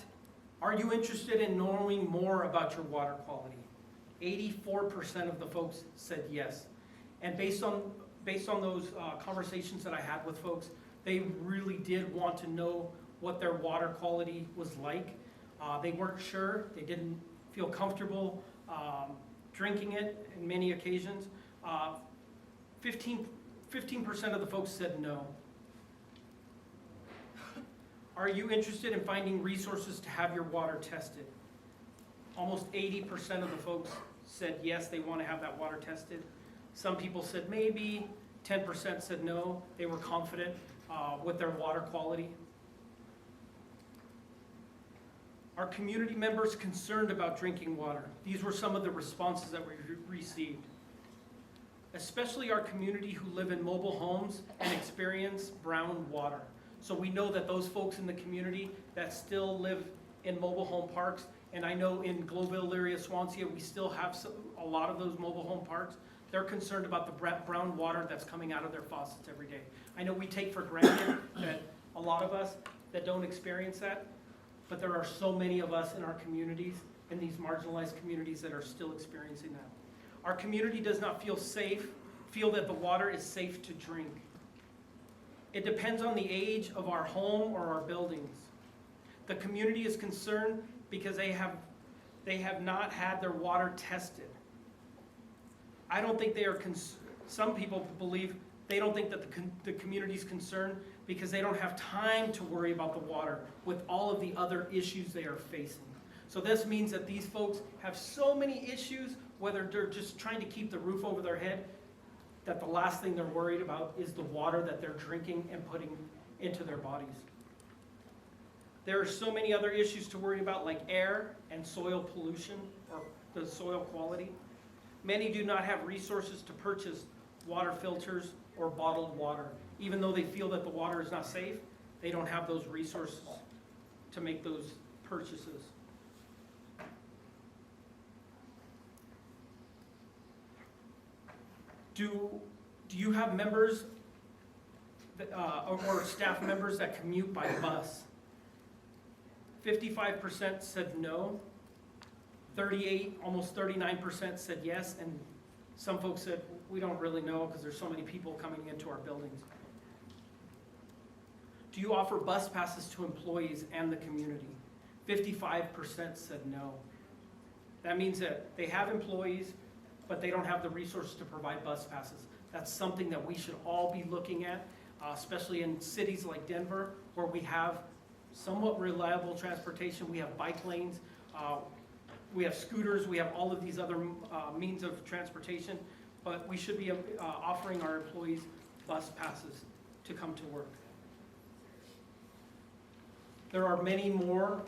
[SPEAKER 4] are you interested in knowing more about your water quality? 84% of the folks said yes. And based on those conversations that I had with folks, they really did want to know what their water quality was like. They weren't sure. They didn't feel comfortable drinking it in many occasions. 15% of the folks said no. Are you interested in finding resources to have your water tested? Almost 80% of the folks said yes, they want to have that water tested. Some people said maybe, 10% said no. They were confident with their water quality. Are community members concerned about drinking water? These were some of the responses that we received. Especially our community who live in mobile homes and experience brown water. So we know that those folks in the community that still live in mobile home parks, and I know in Glowville area, Swansea, we still have a lot of those mobile home parks. They're concerned about the brown water that's coming out of their faucets every day. I know we take for granted that a lot of us that don't experience that, but there are so many of us in our communities, in these marginalized communities, that are still experiencing that. Our community does not feel that the water is safe to drink. It depends on the age of our home or our buildings. The community is concerned because they have not had their water tested. I don't think they are, some people believe they don't think that the community is concerned because they don't have time to worry about the water with all of the other issues they are facing. So this means that these folks have so many issues, whether they're just trying to keep the roof over their head, that the last thing they're worried about is the water that they're drinking and putting into their bodies. There are so many other issues to worry about, like air and soil pollution, or the soil quality. Many do not have resources to purchase water filters or bottled water. Even though they feel that the water is not safe, they don't have those resources to make those purchases. Do you have members that, or staff members that commute by bus? 55% said no. 38, almost 39% said yes, and some folks said, we don't really know because there's so many people coming into our buildings. Do you offer bus passes to employees and the community? 55% said no. That means that they have employees, but they don't have the resources to provide bus passes. That's something that we should all be looking at, especially in cities like Denver, where we have somewhat reliable transportation. We have bike lanes, we have scooters, we have all of these other means of transportation, but we should be offering our employees bus passes to come to work. There are many more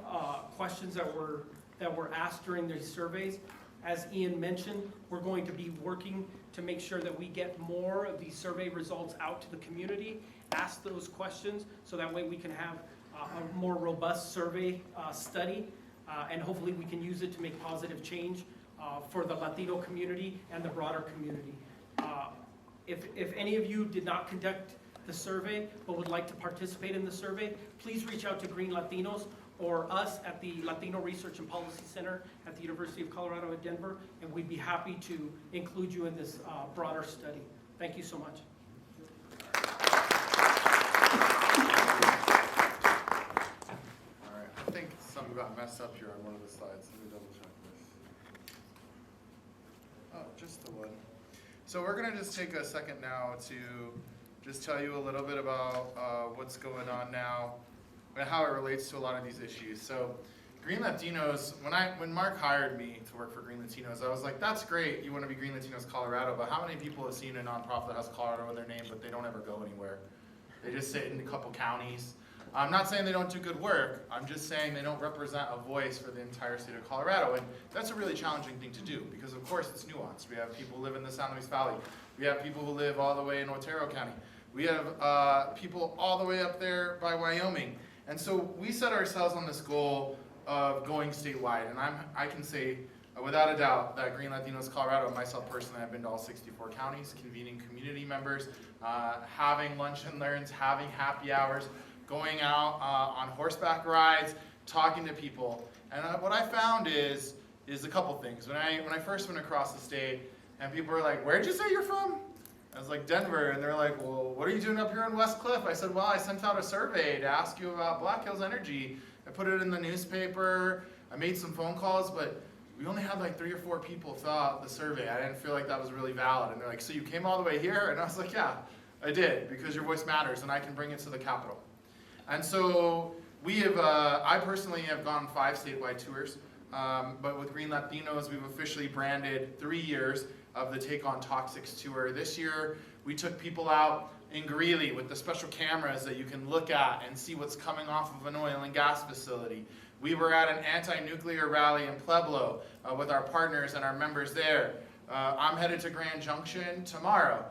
[SPEAKER 4] questions that were asked during these surveys. As Ian mentioned, we're going to be working to make sure that we get more of these survey results out to the community, ask those questions, so that way we can have a more robust survey study, and hopefully we can use it to make positive change for the Latino community and the broader community. If any of you did not conduct the survey but would like to participate in the survey, please reach out to Green Latinos or us at the Latino Research and Policy Center at the University of Colorado at Denver, and we'd be happy to include you in this broader study. Thank you so much.
[SPEAKER 1] All right, I think something got messed up here on one of the slides. Let me double check this. Oh, just the one. So we're gonna just take a second now to just tell you a little bit about what's going on now and how it relates to a lot of these issues. So Green Latinos, when Mark hired me to work for Green Latinos, I was like, that's great, you want to be Green Latinos Colorado, but how many people have seen a nonprofit that has Colorado in their name, but they don't ever go anywhere? They just sit in a couple counties. I'm not saying they don't do good work, I'm just saying they don't represent a voice for the entire state of Colorado, and that's a really challenging thing to do, because of course it's nuanced. We have people who live in the San Luis Valley, we have people who live all the way in Otero County, we have people all the way up there by Wyoming. And so we set ourselves on this goal of going statewide, and I can say without a doubt that Green Latinos Colorado, and myself personally, I've been to all 64 counties, convening community members, having lunch and learns, having happy hours, going out on horseback rides, talking to people. And what I found is a couple things. When I first went across the state, and people were like, "Where'd you say you're from?" I was like, "Denver," and they're like, "Well, what are you doing up here in West Cliff?" I said, "Well, I sent out a survey to ask you about Black Hills Energy. I put it in the newspaper, I made some phone calls, but we only had like 3 or 4 people fill out the survey. I didn't feel like that was really valid." And they're like, "So you came all the way here?" And I was like, "Yeah, I did, because your voice matters, and I can bring it to the Capitol." And so we have, I personally have gone 5 statewide tours, but with Green Latinos, we've officially branded 3 years of the Take on Toxics tour. This year, we took people out in Greeley with the special cameras that you can look at and see what's coming off of an oil and gas facility. We were at an anti-nuclear rally in Pueblo with our partners and our members there. I'm headed to Grand Junction tomorrow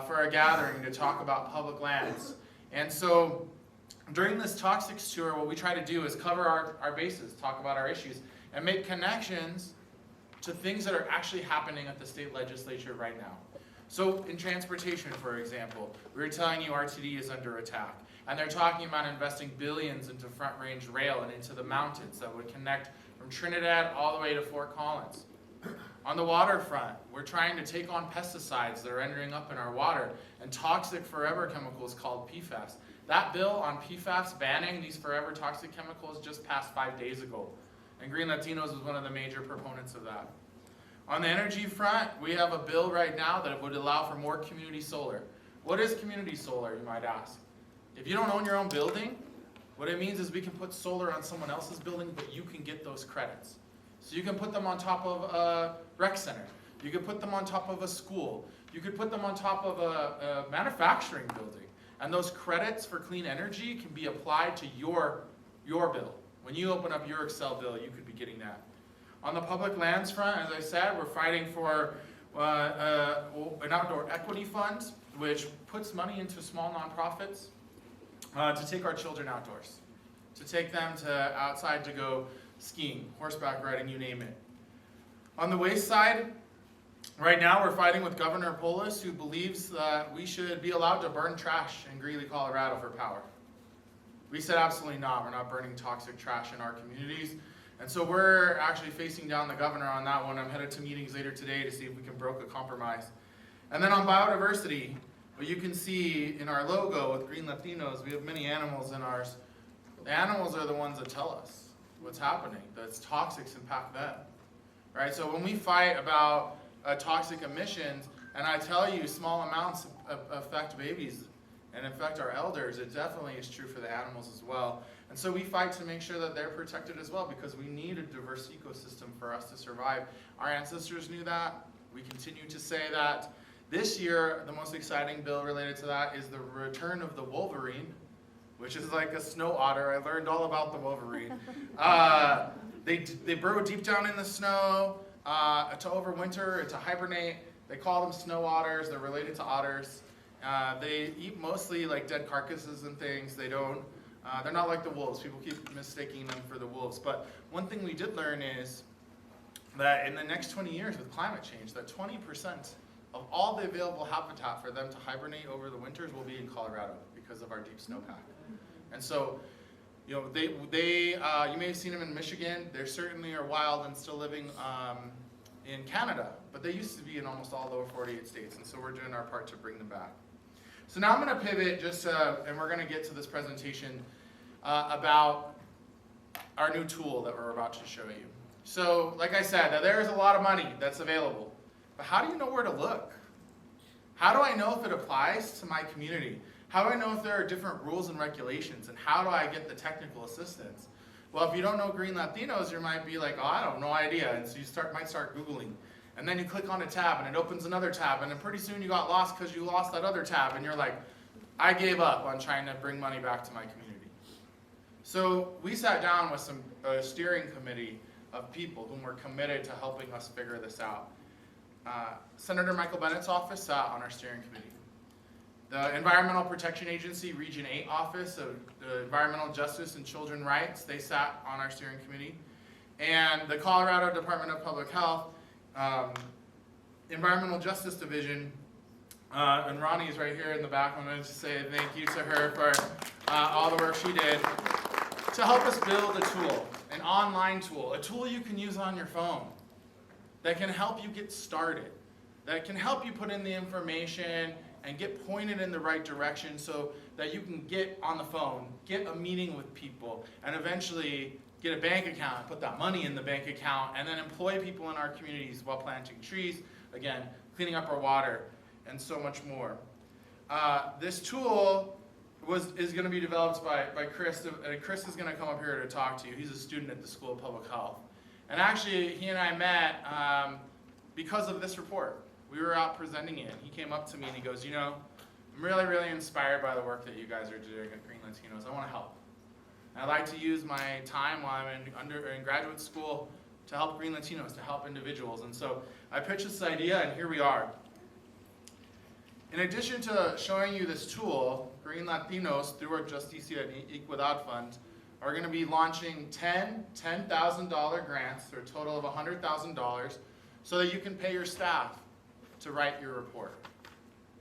[SPEAKER 1] for a gathering to talk about public lands. And so during this Toxics tour, what we try to do is cover our bases, talk about our issues, and make connections to things that are actually happening at the state legislature right now. So in transportation, for example, we were telling you RTD is under attack, and they're talking about investing billions into Front Range Rail and into the mountains that would connect from Trinidad all the way to Fort Collins. On the waterfront, we're trying to take on pesticides that are ending up in our water and toxic forever chemicals called PFAS. That bill on PFAS banning these forever toxic chemicals just passed 5 days ago. And Green Latinos was one of the major proponents of that. On the energy front, we have a bill right now that would allow for more community solar. What is community solar, you might ask? If you don't own your own building, what it means is we can put solar on someone else's building, but you can get those credits. So you can put them on top of a rec center. You could put them on top of a school. You could put them on top of a manufacturing building. And those credits for clean energy can be applied to your bill. When you open up your Excel bill, you could be getting that. On the public lands front, as I said, we're fighting for an outdoor equity fund, which puts money into small nonprofits to take our children outdoors, to take them to outside to go skiing, horseback riding, you name it. On the waste side, right now we're fighting with Governor Polis, who believes that we should be allowed to burn trash in Greeley, Colorado for power. We said absolutely not. We're not burning toxic trash in our communities. And so we're actually facing down the governor on that one. I'm headed to meetings later today to see if we can broker a compromise. And then on biodiversity, what you can see in our logo with Green Latinos, we have many animals in ours. The animals are the ones that tell us what's happening, that toxics impact them. Right? So when we fight about toxic emissions, and I tell you small amounts affect babies and affect our elders, it definitely is true for the animals as well. And so we fight to make sure that they're protected as well, because we need a diverse ecosystem for us to survive. Our ancestors knew that. We continue to say that. This year, the most exciting bill related to that is the return of the wolverine, which is like a snow otter. I learned all about the wolverine. They burrow deep down in the snow to overwinter and to hibernate. They call them snow otters. They're related to otters. They eat mostly like dead carcasses and things. They're not like the wolves. People keep mistaking them for the wolves. But one thing we did learn is that in the next 20 years with climate change, that 20% of all the available habitat for them to hibernate over the winters will be in Colorado because of our deep snowpack. And so, you know, you may have seen them in Michigan. They certainly are wild and still living in Canada, but they used to be in almost all lower 48 states. And so we're doing our part to bring them back. So now I'm going to pivot and we're going to get to this presentation about our new tool that we're about to show you. So, like I said, there is a lot of money that's available, but how do you know where to look? How do I know if it applies to my community? How do I know if there are different rules and regulations, and how do I get the technical assistance? Well, if you don't know Green Latinos, you might be like, oh, I have no idea, and so you might start Googling. And then you click on a tab, and it opens another tab, and then pretty soon you got lost because you lost that other tab, and you're like, I gave up on trying to bring money back to my community. So we sat down with a steering committee of people whom were committed to helping us figure this out. Senator Michael Bennett's office sat on our steering committee. The Environmental Protection Agency Region 8 Office of the Environmental Justice and Children's Rights, they sat on our steering committee. And the Colorado Department of Public Health Environmental Justice Division, and Ronnie is right here in the back. I wanted to say thank you to her for all the work she did to help us build a tool, an online tool, a tool you can use on your phone that can help you get started, that can help you put in the information and get pointed in the right direction so that you can get on the phone, get a meeting with people, and eventually get a bank account, put that money in the bank account, and then employ people in our communities while planting trees, again, cleaning up our water, and so much more. This tool is going to be developed by Chris. Chris is going to come up here to talk to you. He's a student at the School of Public Health. And actually, he and I met because of this report. We were out presenting it. He came up to me and he goes, you know, I'm really, really inspired by the work that you guys are doing at Green Latinos. I want to help. I'd like to use my time while I'm in graduate school to help Green Latinos, to help individuals. And so I pitched this idea, and here we are. In addition to showing you this tool, Green Latinos, through our Justicia and Equidad fund, are going to be launching 10 $10,000 grants for a total of $100,000 so that you can pay your staff to write your report.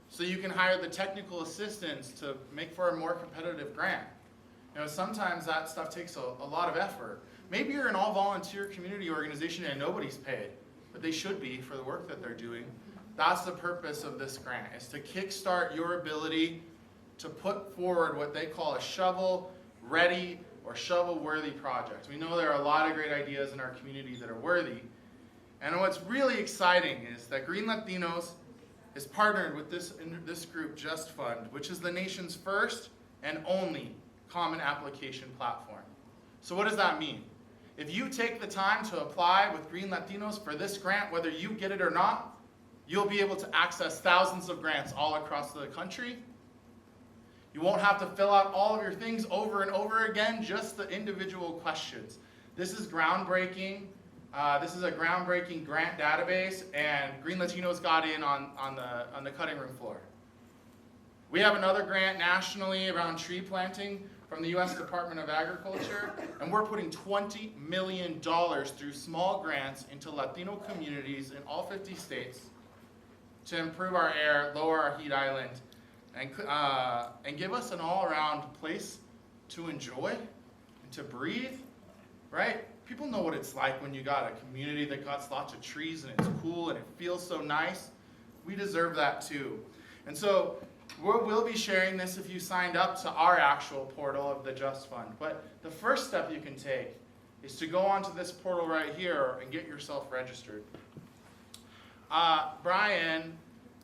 [SPEAKER 1] So you can hire the technical assistants to make for a more competitive grant. You know, sometimes that stuff takes a lot of effort. Maybe you're an all-volunteer community organization and nobody's paid, but they should be for the work that they're doing. That's the purpose of this grant, is to kickstart your ability to put forward what they call a shovel-ready or shovel-worthy project. We know there are a lot of great ideas in our community that are worthy. And what's really exciting is that Green Latinos is partnered with this group, Just Fund, which is the nation's first and only common application platform. So what does that mean? If you take the time to apply with Green Latinos for this grant, whether you get it or not, you'll be able to access thousands of grants all across the country. You won't have to fill out all of your things over and over again, just the individual questions. This is groundbreaking. This is a groundbreaking grant database, and Green Latinos got in on the cutting room floor. We have another grant nationally around tree planting from the U.S. Department of Agriculture, and we're putting $20 million through small grants into Latino communities in all 50 states to improve our air, lower our heat island, and give us an all-around place to enjoy and to breathe, right? People know what it's like when you got a community that got lots of trees and it's cool and it feels so nice. We deserve that too. And so we'll be sharing this if you signed up to our actual portal of the Just Fund. But the first step you can take is to go onto this portal right here and get yourself registered. Brian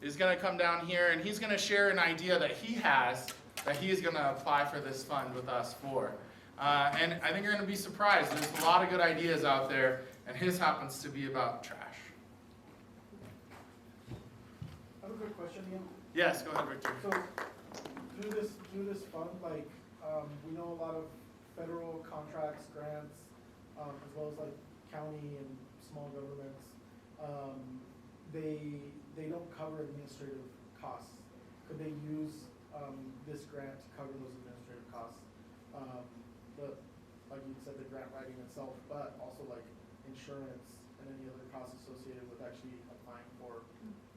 [SPEAKER 1] is going to come down here and he's going to share an idea that he has that he's going to apply for this fund with us for. And I think you're going to be surprised. There's a lot of good ideas out there, and his happens to be about trash.
[SPEAKER 9] I have a quick question, Ian.
[SPEAKER 1] Yes, go ahead, Victor.
[SPEAKER 9] So, through this fund, like, we know a lot of federal contracts, grants, as well as like county and small governments, they don't cover administrative costs. Could they use this grant to cover those administrative costs? Like you said, the grant writing itself, but also like insurance and any other costs associated with actually applying for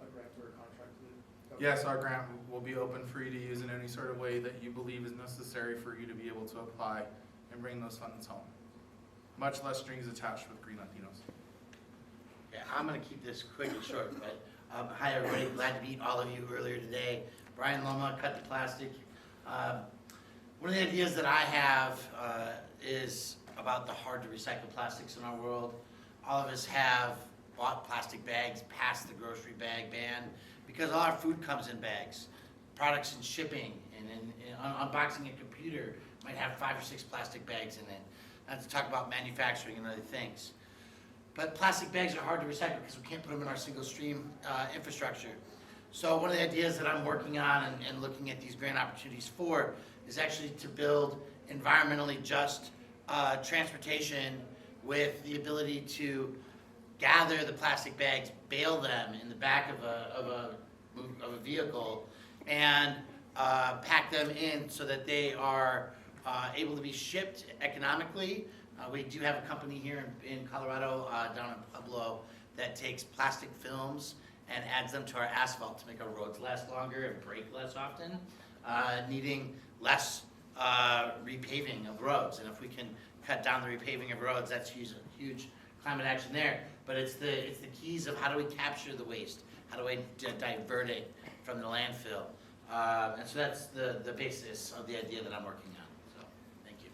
[SPEAKER 9] a grant or a contract with government?
[SPEAKER 1] Yes, our grant will be open for you to use in any sort of way that you believe is necessary for you to be able to apply and bring those funds home. Much less strings attached with Green Latinos.
[SPEAKER 10] Yeah, I'm going to keep this quick and short, but hi everybody, glad to meet all of you earlier today. Brian Loma, Cut the Plastic. One of the ideas that I have is about the hard to recycle plastics in our world. All of us have bought plastic bags past the grocery bag ban because all our food comes in bags. Products in shipping and in unboxing a computer might have 5 or 6 plastic bags in it. Not to talk about manufacturing and other things. But plastic bags are hard to recycle because we can't put them in our single stream infrastructure. So one of the ideas that I'm working on and looking at these grant opportunities for is actually to build environmentally just transportation with the ability to gather the plastic bags, bale them in the back of a vehicle, and pack them in so that they are able to be shipped economically. We do have a company here in Colorado, down in Pueblo, that takes plastic films and adds them to our asphalt to make our roads last longer and break less often, needing less repaving of roads. And if we can cut down the repaving of roads, that's huge climate action there. But it's the keys of how do we capture the waste? How do I divert it from the landfill? And so that's the basis of the idea that I'm working on. So, thank you.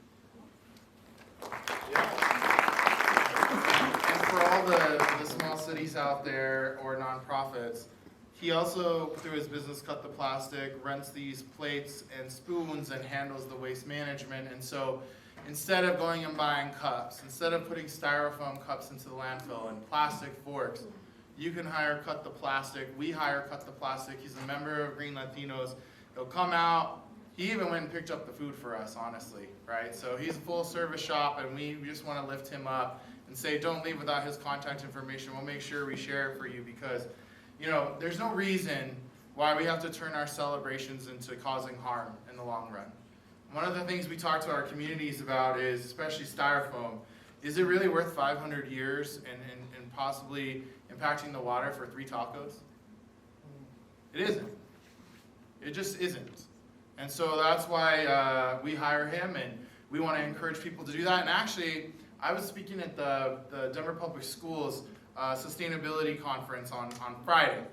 [SPEAKER 1] And for all the small cities out there or nonprofits, he also, through his business Cut the Plastic, rents these plates and spoons and handles the waste management. And so instead of going and buying cups, instead of putting styrofoam cups into the landfill and plastic forks, you can hire Cut the Plastic. We hire Cut the Plastic. He's a member of Green Latinos. He'll come out. He even went and picked up the food for us, honestly, right? So he's a full service shop, and we just want to lift him up and say, don't leave without his contact information. We'll make sure we share it for you because, you know, there's no reason why we have to turn our celebrations into causing harm in the long run. One of the things we talk to our communities about is, especially styrofoam, is it really worth 500 years and possibly impacting the water for 3 tacos? It isn't. It just isn't. And so that's why we hire him, and we want to encourage people to do that. And actually, I was speaking at the Denver Public Schools Sustainability Conference on Friday.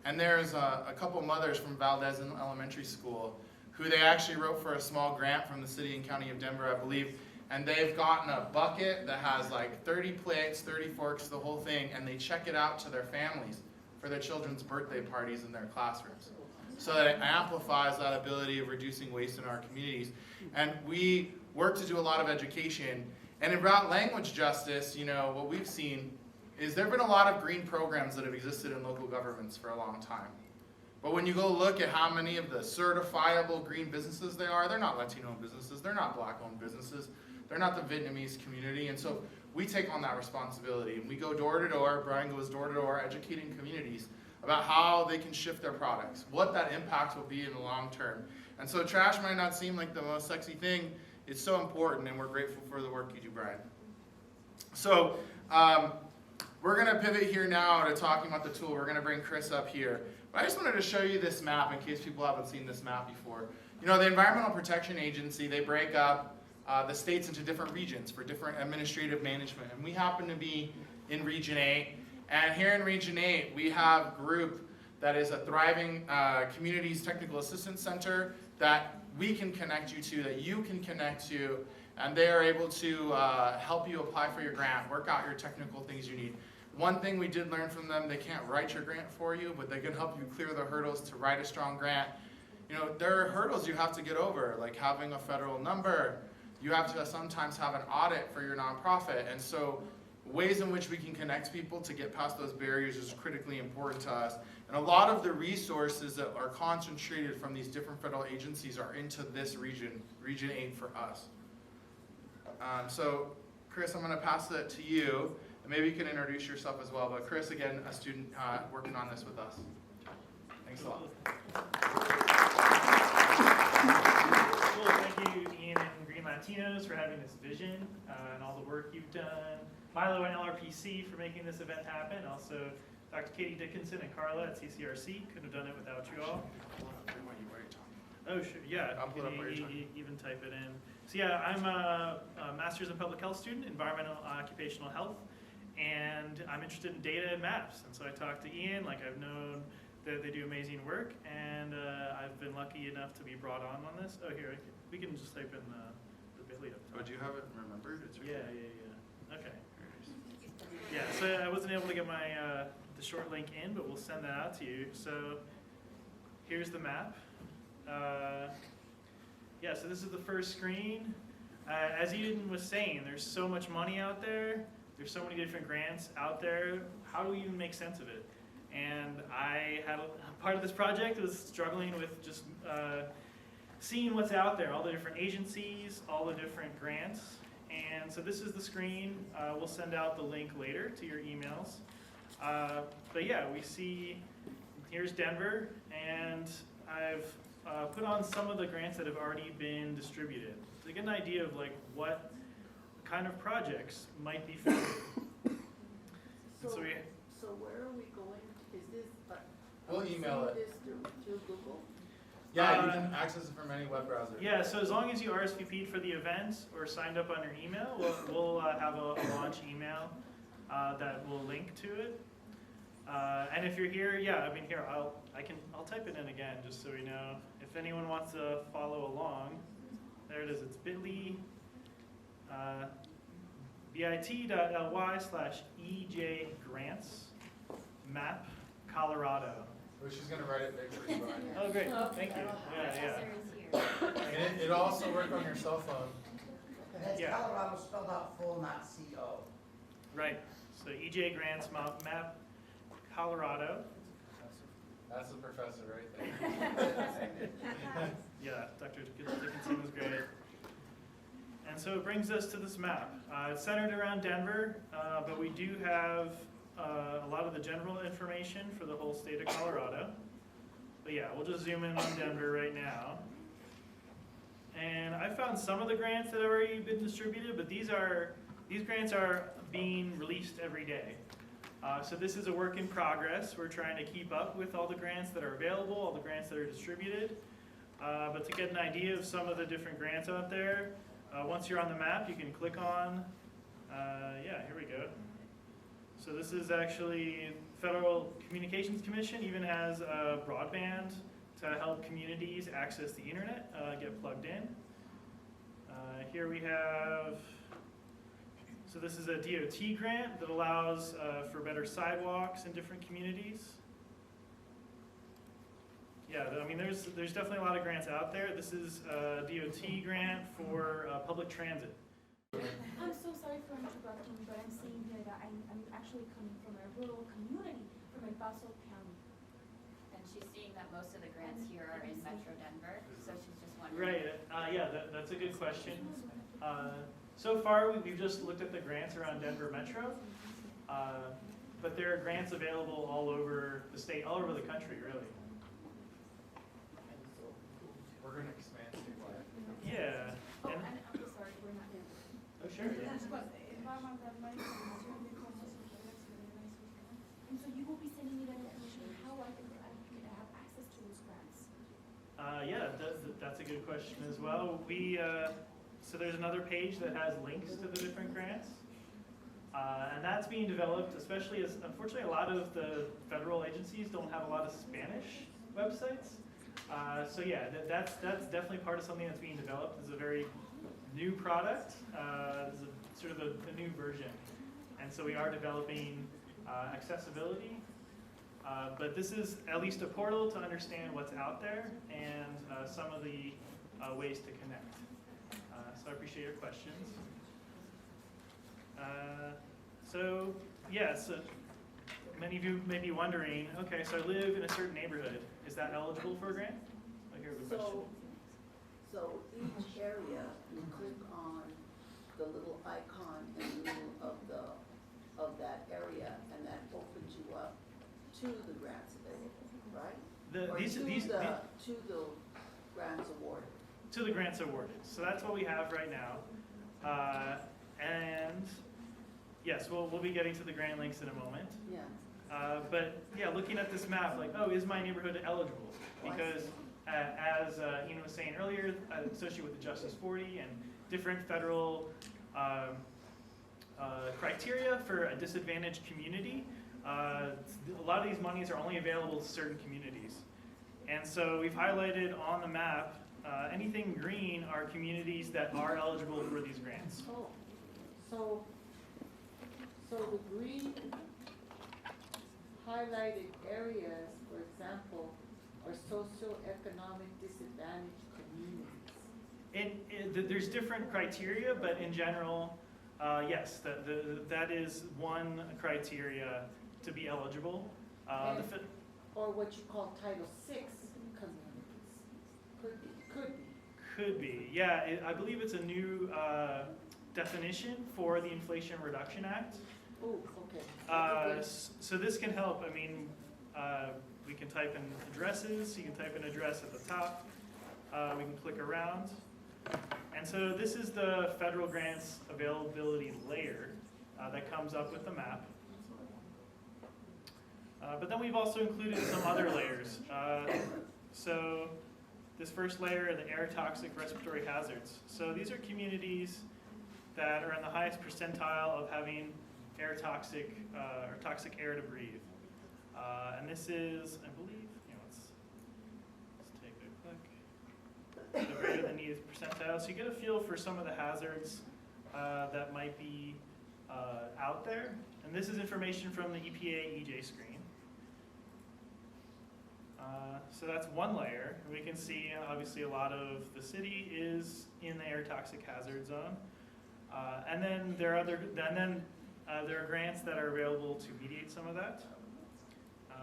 [SPEAKER 1] And there's a couple mothers from Valdez Elementary School who they actually wrote for a small grant from the city and county of Denver, I believe. And they've gotten a bucket that has like 30 plates, 30 forks, the whole thing, and they check it out to their families for their children's birthday parties in their classrooms. So that it amplifies that ability of reducing waste in our communities. And we work to do a lot of education. And about language justice, you know, what we've seen is there have been a lot of green programs that have existed in local governments for a long time. But when you go look at how many of the certifiable green businesses they are, they're not Latino businesses, they're not Black-owned businesses, they're not the Vietnamese community, and so we take on that responsibility, and we go door to door, Brian goes door to door, educating communities about how they can shift their products, what that impact will be in the long term. And so trash might not seem like the most sexy thing, it's so important, and we're grateful for the work you do, Brian. So, we're gonna pivot here now to talking about the tool. We're gonna bring Chris up here. But I just wanted to show you this map in case people haven't seen this map before. You know, the Environmental Protection Agency, they break up the states into different regions for different administrative management. And we happen to be in Region 8. And here in Region 8, we have a group that is a thriving Communities Technical Assistance Center that we can connect you to, that you can connect to, and they are able to help you apply for your grant, work out your technical things you need. One thing we did learn from them, they can't write your grant for you, but they can help you clear the hurdles to write a strong grant. You know, there are hurdles you have to get over, like having a federal number. You have to sometimes have an audit for your nonprofit, and so ways in which we can connect people to get past those barriers is critically important to us. And a lot of the resources that are concentrated from these different federal agencies are into this region, Region 8 for us. So, Chris, I'm going to pass it to you, and maybe you can introduce yourself as well. But Chris, again, a student working on this with us. Thanks a lot.
[SPEAKER 11] Cool, thank you, Ian and Green Latinos, for having this vision and all the work you've done. Milo and LRPC for making this event happen. Also, Dr. Katie Dickinson and Carla at CCRC. Couldn't have done it without you all. Oh, sure, yeah,
[SPEAKER 1] I'll put up where you're talking.
[SPEAKER 11] even type it in. So yeah, I'm a master's in public health student, environmental occupational health, and I'm interested in data and maps. And so I talked to Ian, like I've known that they do amazing work, and I've been lucky enough to be brought on this. Oh, here, we can just type in the bit.ly up top.
[SPEAKER 1] Oh, do you have it remembered? It's right
[SPEAKER 11] Yeah,
[SPEAKER 1] there.
[SPEAKER 11] yeah, yeah. Okay. Yeah, so I wasn't able to get my the short link in, but we'll send that out to you. So here's the map. Yeah, so this is the first screen. As Eden was saying, there's so much money out there. There's so many different grants out there. How do we even make sense of it? And I had part of this project was struggling with just seeing what's out there, all the different agencies, all the different grants. And so this is the screen. We'll send out the link later to your emails. But yeah, we see, here's Denver, and I've put on some of the grants that have already been distributed to get an idea of like what kind of projects might be funded.
[SPEAKER 3] So where are we going? Is this,
[SPEAKER 1] We'll email it.
[SPEAKER 3] this to Google?
[SPEAKER 1] Yeah, you can access it from any web browser.
[SPEAKER 11] Yeah, so as long as you RSVP'd for the event or signed up on your email, we'll have a launch email that will link to it. And if you're here, yeah, I mean here I'll type it in again just so we know. If anyone wants to follow along, there it is. It's bit.ly, bit.ly/EJ Grants Map Colorado.
[SPEAKER 1] Well, she's going to write it big for you, Brian.
[SPEAKER 11] Oh, great. Thank you. Yeah, yeah.
[SPEAKER 1] And it'll also work on your cell phone.
[SPEAKER 10] That's
[SPEAKER 11] Yeah.
[SPEAKER 10] Colorado spelled out full, not C-O.
[SPEAKER 11] Right. So EJ Grants Map Colorado.
[SPEAKER 1] That's the professor right there.
[SPEAKER 11] Yeah, Dr. Dickinson was great. And so it brings us to this map. It's centered around Denver, but we do have a lot of the general information for the whole state of Colorado. But yeah, we'll just zoom in on Denver right now. And I found some of the grants that have already been distributed, but these grants are being released every day. So this is a work in progress. We're trying to keep up with all the grants that are available, all the grants that are distributed. But to get an idea of some of the different grants out there, once you're on the map, you can click on, yeah, here we go. So this is actually Federal Communications Commission even has broadband to help communities access the internet, get plugged in. Here we have, so this is a DOT grant that allows for better sidewalks in different communities. Yeah, I mean, there's definitely a lot of grants out there. This is a DOT grant for public transit.
[SPEAKER 12] I'm so sorry for interrupting, but I'm seeing here that
[SPEAKER 3] I'm actually coming from a rural community, from El Paso County.
[SPEAKER 12] And she's seeing that most of the grants here are in Metro Denver, so she's just wondering.
[SPEAKER 11] Right, yeah, that's a good question. So far, we've just looked at the grants around Denver Metro, but there are grants available all over the state, all over the country, really.
[SPEAKER 1] We're gonna expand statewide.
[SPEAKER 11] Yeah.
[SPEAKER 3] Oh,
[SPEAKER 11] And,
[SPEAKER 3] and I'm sorry, we're not in.
[SPEAKER 11] oh, sure, yeah.
[SPEAKER 3] And so you will be sending me that information, how I can have access to those grants.
[SPEAKER 11] Yeah, that's a good question as well. So there's another page that has links to the different grants. And that's being developed, especially as, unfortunately, a lot of the federal agencies don't have a lot of Spanish websites. So yeah, that's definitely part of something that's being developed. It's a very new product. It's a, sort of a new version. And so we are developing accessibility. But this is at least a portal to understand what's out there and some of the ways to connect. So I appreciate your questions. So yes, many of you may be wondering, okay, so I live in a certain neighborhood. Is that eligible for a grant? I hear the question.
[SPEAKER 13] So each area, you click on the little icon in the middle of that area, and that opens you up to the grants available, right? Or to the grants awarded.
[SPEAKER 11] To the grants awarded. So that's what we have right now. And yes, we'll be getting to the grant links in a moment.
[SPEAKER 13] Yeah.
[SPEAKER 11] But yeah, looking at this map, like, oh, is my neighborhood eligible? Because as Ian was saying earlier, associated with the Justice 40 and different federal criteria for a disadvantaged community, a lot of these monies are only available to certain communities. And so we've highlighted on the map, anything green are communities that are eligible for these grants.
[SPEAKER 13] Oh, so the green highlighted areas, for example, are socioeconomic disadvantaged communities.
[SPEAKER 11] There's different criteria, but in general, yes, that is one criteria to be eligible.
[SPEAKER 13] Or what you call Title VI communities. Could be.
[SPEAKER 11] Yeah. I believe it's a new definition for the Inflation Reduction Act.
[SPEAKER 13] Oh, okay.
[SPEAKER 11] So this can help. I mean, we can type in addresses. You can type an address at the top. We can click around. And so this is the federal grants availability layer that comes up with the map. But then we've also included some other layers. So this first layer are the air toxic respiratory hazards. So these are communities that are in the highest percentile of having air toxic or toxic air to breathe. And this is, I believe, let's take a click. The greater than needed percentile. So you get a feel for some of the hazards that might be out there. And this is information from the EPA EJ screen. So that's one layer. We can see obviously a lot of the city is in the air toxic hazard zone. And then there are grants that are available to mediate some of that.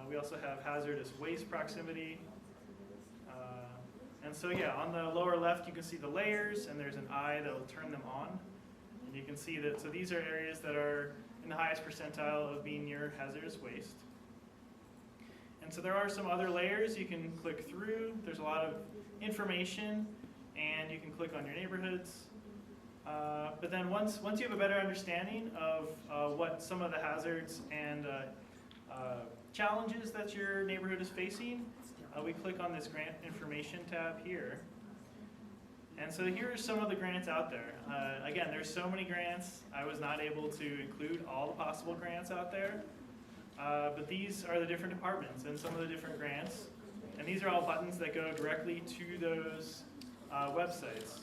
[SPEAKER 11] We also have hazardous waste proximity. And so yeah, on the lower left you can see the layers, and there's an eye that will turn them on. And you can see that, so these are areas that are in the highest percentile of being near hazardous waste. And so there are some other layers you can click through. There's a lot of information, and you can click on your neighborhoods. But then once you have a better understanding of what some of the hazards and challenges that your neighborhood is facing, we click on this grant information tab here. And so here are some of the grants out there. Again, there's so many grants. I was not able to include all the possible grants out there. But these are the different departments and some of the different grants. And these are all buttons that go directly to those websites.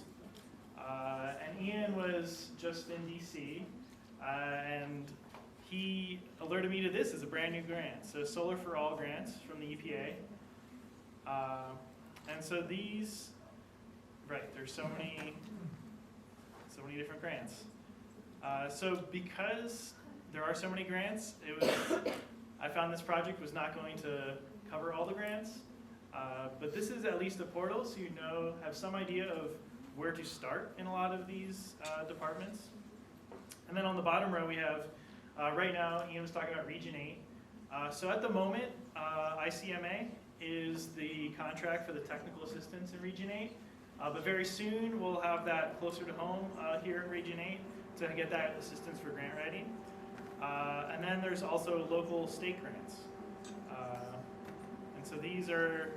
[SPEAKER 11] And Ian was just in DC, and he alerted me to this as a brand new grant. So Solar for All grants from the EPA. And so these, right, there's so many different grants. So because there are so many grants. I found this project was not going to cover all the grants, but this is at least a portal, so you have some idea of where to start in a lot of these departments. And then on the bottom row we have, right now, Ian was talking about Region 8. So at the moment, ICMA is the contract for the technical assistance in Region 8. But very soon we'll have that closer to home here in Region 8 to get that assistance for grant writing. And then there's also local state grants. And so these are,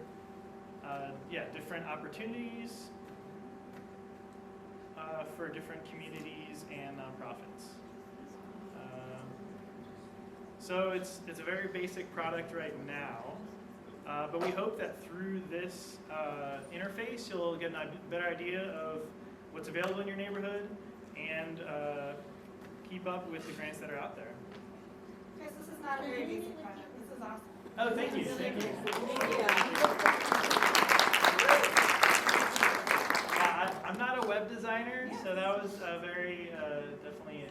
[SPEAKER 11] different opportunities for different communities and nonprofits. So it's a very basic product right now, but we hope that through this interface you'll get a better idea of what's available in your neighborhood and keep up with the grants that are out there.
[SPEAKER 2] Guys, this is not a very basic project. This is awesome.
[SPEAKER 11] Oh, thank you. Thank you. I'm not a web designer, so that was very definitely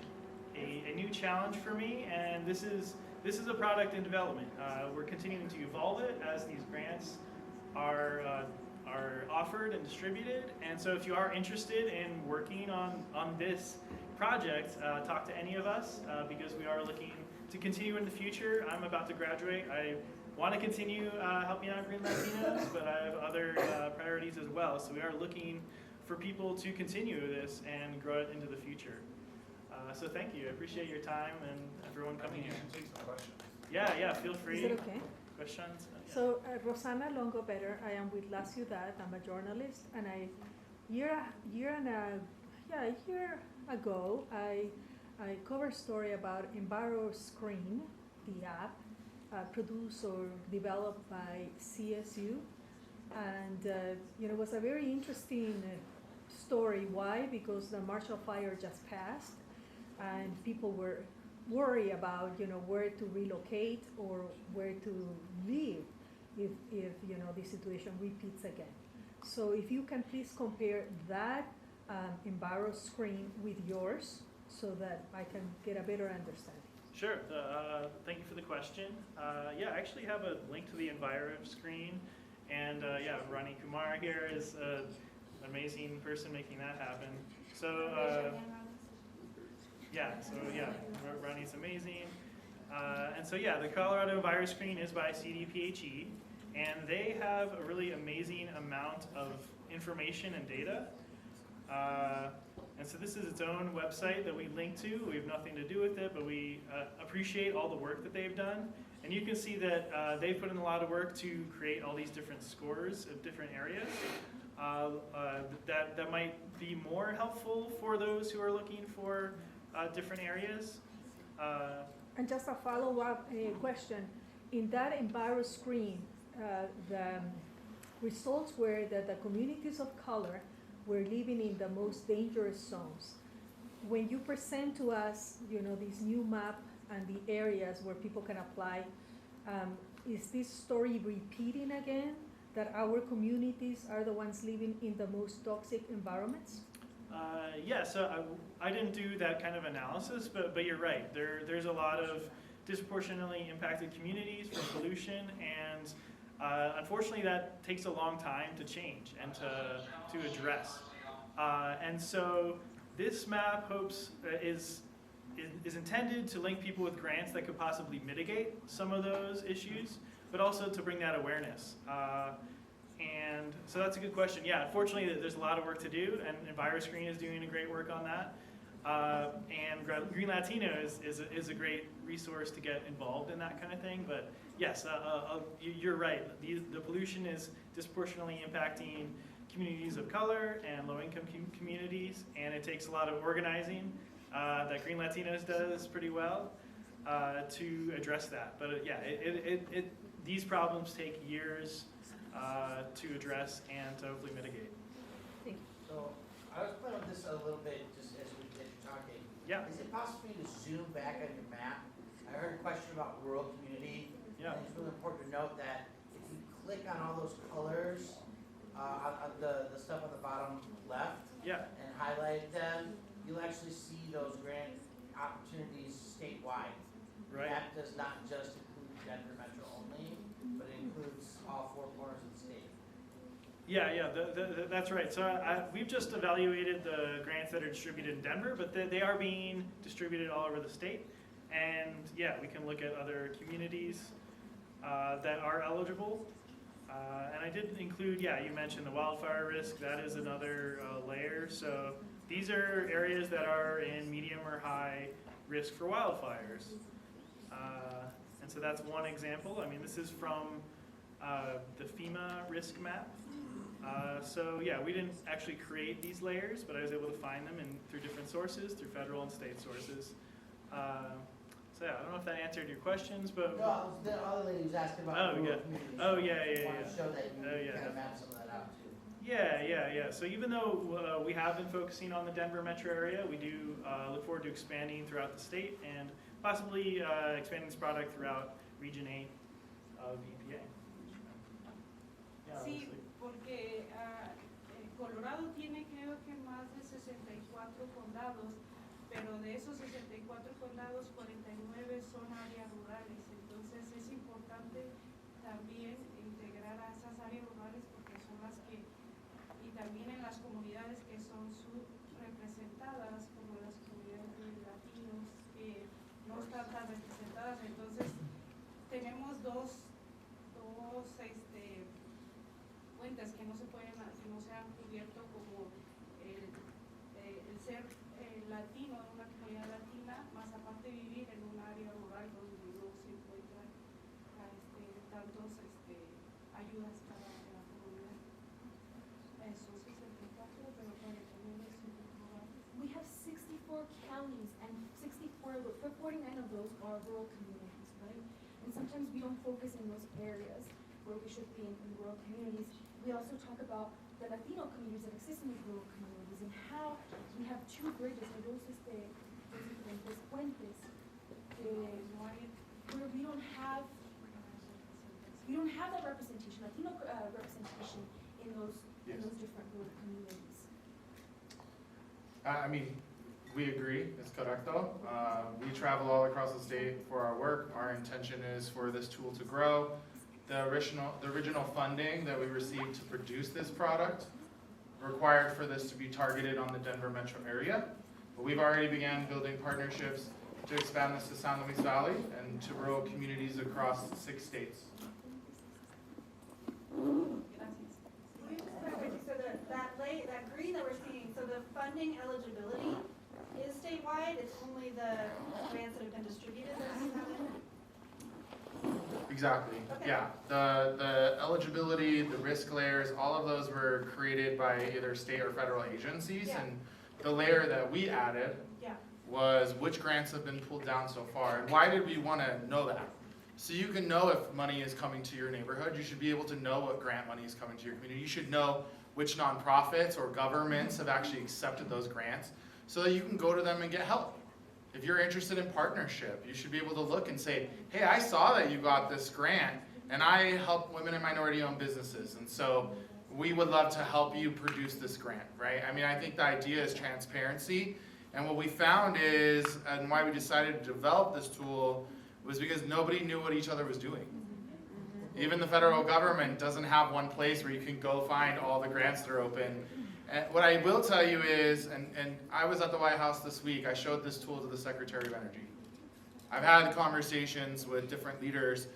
[SPEAKER 11] a new challenge for me. And this is a product in development. We're continuing to evolve it as these grants are offered and distributed. And so if you are interested in working on this project, talk to any of us because we are looking to continue in the future. I'm about to graduate. I want to continue helping out Green Latinos, but I have other priorities as well. So we are looking for people to continue this and grow it into the future. So thank you. I appreciate your time and everyone coming here. Yeah, feel free.
[SPEAKER 3] Is it okay?
[SPEAKER 11] Questions?
[SPEAKER 3] So, Rosana Longo-Better, I am with La Ciudad. I'm a journalist, and a year ago, I covered a story about EnviroScreen, the app produced or developed by CSU, and it was a very interesting story. Why? Because the Marshall Fire just passed, and people were worried about where to relocate or where to live if the situation repeats again. So if you can please compare that EnviroScreen with yours so that I can get a better understanding.
[SPEAKER 11] Sure. Thank you for the question. I actually have a link to the EnviroScreen, and Ronnie Kumar here is an amazing person making that happen. So. Ronnie's amazing. The Colorado EnviroScreen is by CDPHE, and they have a really amazing amount of information and data. And so this is its own website that we link to. We have nothing to do with it, but we appreciate all the work that they've done. And you can see that they've put in a lot of work to create all these different scores of different areas. That might be more helpful for those who are looking for different areas.
[SPEAKER 3] And just a follow-up question. In that EnviroScreen, the results were that the communities of color were living in the most dangerous zones. When you present to us, this new map and the areas where people can apply, is this story repeating again, that our communities are the ones living in the most toxic environments?
[SPEAKER 11] So I didn't do that kind of analysis, but you're right. There's a lot of disproportionately impacted communities from pollution, and unfortunately that takes a long time to change and to address. And so this map is intended to link people with grants that could possibly mitigate some of those issues, but also to bring that awareness. And so that's a good question. Yeah, unfortunately, there's a lot of work to do, and EnviroScreen is doing a great work on that. And Green Latino is a great resource to get involved in that kind of thing. But yes, you're right. The pollution is disproportionately impacting communities of color and low-income communities, and it takes a lot of organizing that Green Latinos does pretty well to address that. But these problems take years to address and to hopefully mitigate.
[SPEAKER 3] Thank you.
[SPEAKER 10] So I was playing with this a little bit just as you're talking.
[SPEAKER 11] Yeah.
[SPEAKER 10] Is it possible for you to zoom back on your map? I heard a question about rural community.
[SPEAKER 11] Yeah.
[SPEAKER 10] And it's really important to note that if you click on all those colors, on the stuff on the bottom left,
[SPEAKER 11] Yeah.
[SPEAKER 10] and highlight them, you'll actually see those grant
[SPEAKER 14] opportunities statewide.
[SPEAKER 11] Right.
[SPEAKER 14] That does not just include Denver Metro only, but it includes all 4 corners of the state.
[SPEAKER 11] Yeah, that's right. So we've just evaluated the grants that are distributed in Denver, but they are being distributed all over the state. And yeah, we can look at other communities that are eligible. And I did include, yeah, you mentioned the wildfire risk. That is another layer. So these are areas that are in medium or high risk for wildfires. And so that's one example. I mean, this is from the FEMA risk map. So yeah, we didn't actually create these layers, but I was able to find them through different sources, through federal and state sources. So yeah, I don't know if that answered your questions, but
[SPEAKER 14] No, the other lady was asking about rural communities.
[SPEAKER 11] Oh yeah.
[SPEAKER 14] I want to show that you kind of map some of that out too.
[SPEAKER 11] Yeah. So even though we have been focusing on the Denver metro area, we do look forward to expanding throughout the state and possibly expanding this product throughout Region 8 of EPA. Yeah,
[SPEAKER 15] Sí,
[SPEAKER 11] honestly.
[SPEAKER 15] porque Colorado tiene creo que más de 64 condados, pero de esos 64 condados, 49 son áreas rurales. Entonces es importante también integrar a esas áreas rurales porque son las que, y también en las comunidades que son subrepresentadas, como las comunidades de latinos, que no están tan representadas. Entonces tenemos dos cuentas que no se pueden, que no se han cubierto, como el ser latino en una comunidad latina, más aparte vivir en un área rural donde no se encuentran tantos ayudas para la comunidad. Son 64, pero 49 son rurales.
[SPEAKER 16] We have 64 counties, and 49 of those are rural communities, right? And sometimes we don't focus in those areas where we should be in rural communities. We also talk about the Latino communities that exist in these rural communities and how we have 2 bridges, or those diferentes puentes, where we don't have that representation, Latino representation in those different rural communities.
[SPEAKER 1] I mean, we agree, it's correcto. We travel all across the state for our work. Our intention is for this tool to grow. The original funding that we received to produce this product required for this to be targeted on the Denver metro area. But we've already began building partnerships to expand this to San Luis Valley and to rural communities across 6 states.
[SPEAKER 2] So that green that we're seeing, so the funding eligibility is statewide. It's only the grants that have been distributed that we have in.
[SPEAKER 1] Exactly.
[SPEAKER 2] Okay.
[SPEAKER 1] Yeah. The eligibility, the risk layers, all of those were created by either state or federal agencies.
[SPEAKER 2] Yeah.
[SPEAKER 1] And the layer that we added was which grants have been pulled down so far. And why did we want to know that? So you can know if money is coming to your neighborhood. You should be able to know what grant money is coming to your community. You should know which nonprofits or governments have actually accepted those grants so that you can go to them and get help. If you're interested in partnership, you should be able to look and say, hey, I saw that you got this grant and I help women and minority-owned businesses. And so we would love to help you produce this grant, right? I mean, I think the idea is transparency. And what we found is, and why we decided to develop this tool, was because nobody knew what each other was doing. Even the federal government doesn't have one place where you can go find all the grants that are open. And what I will tell you is, and I was at the White House this week, I showed this tool to the Secretary of Energy. I've had conversations with different leaders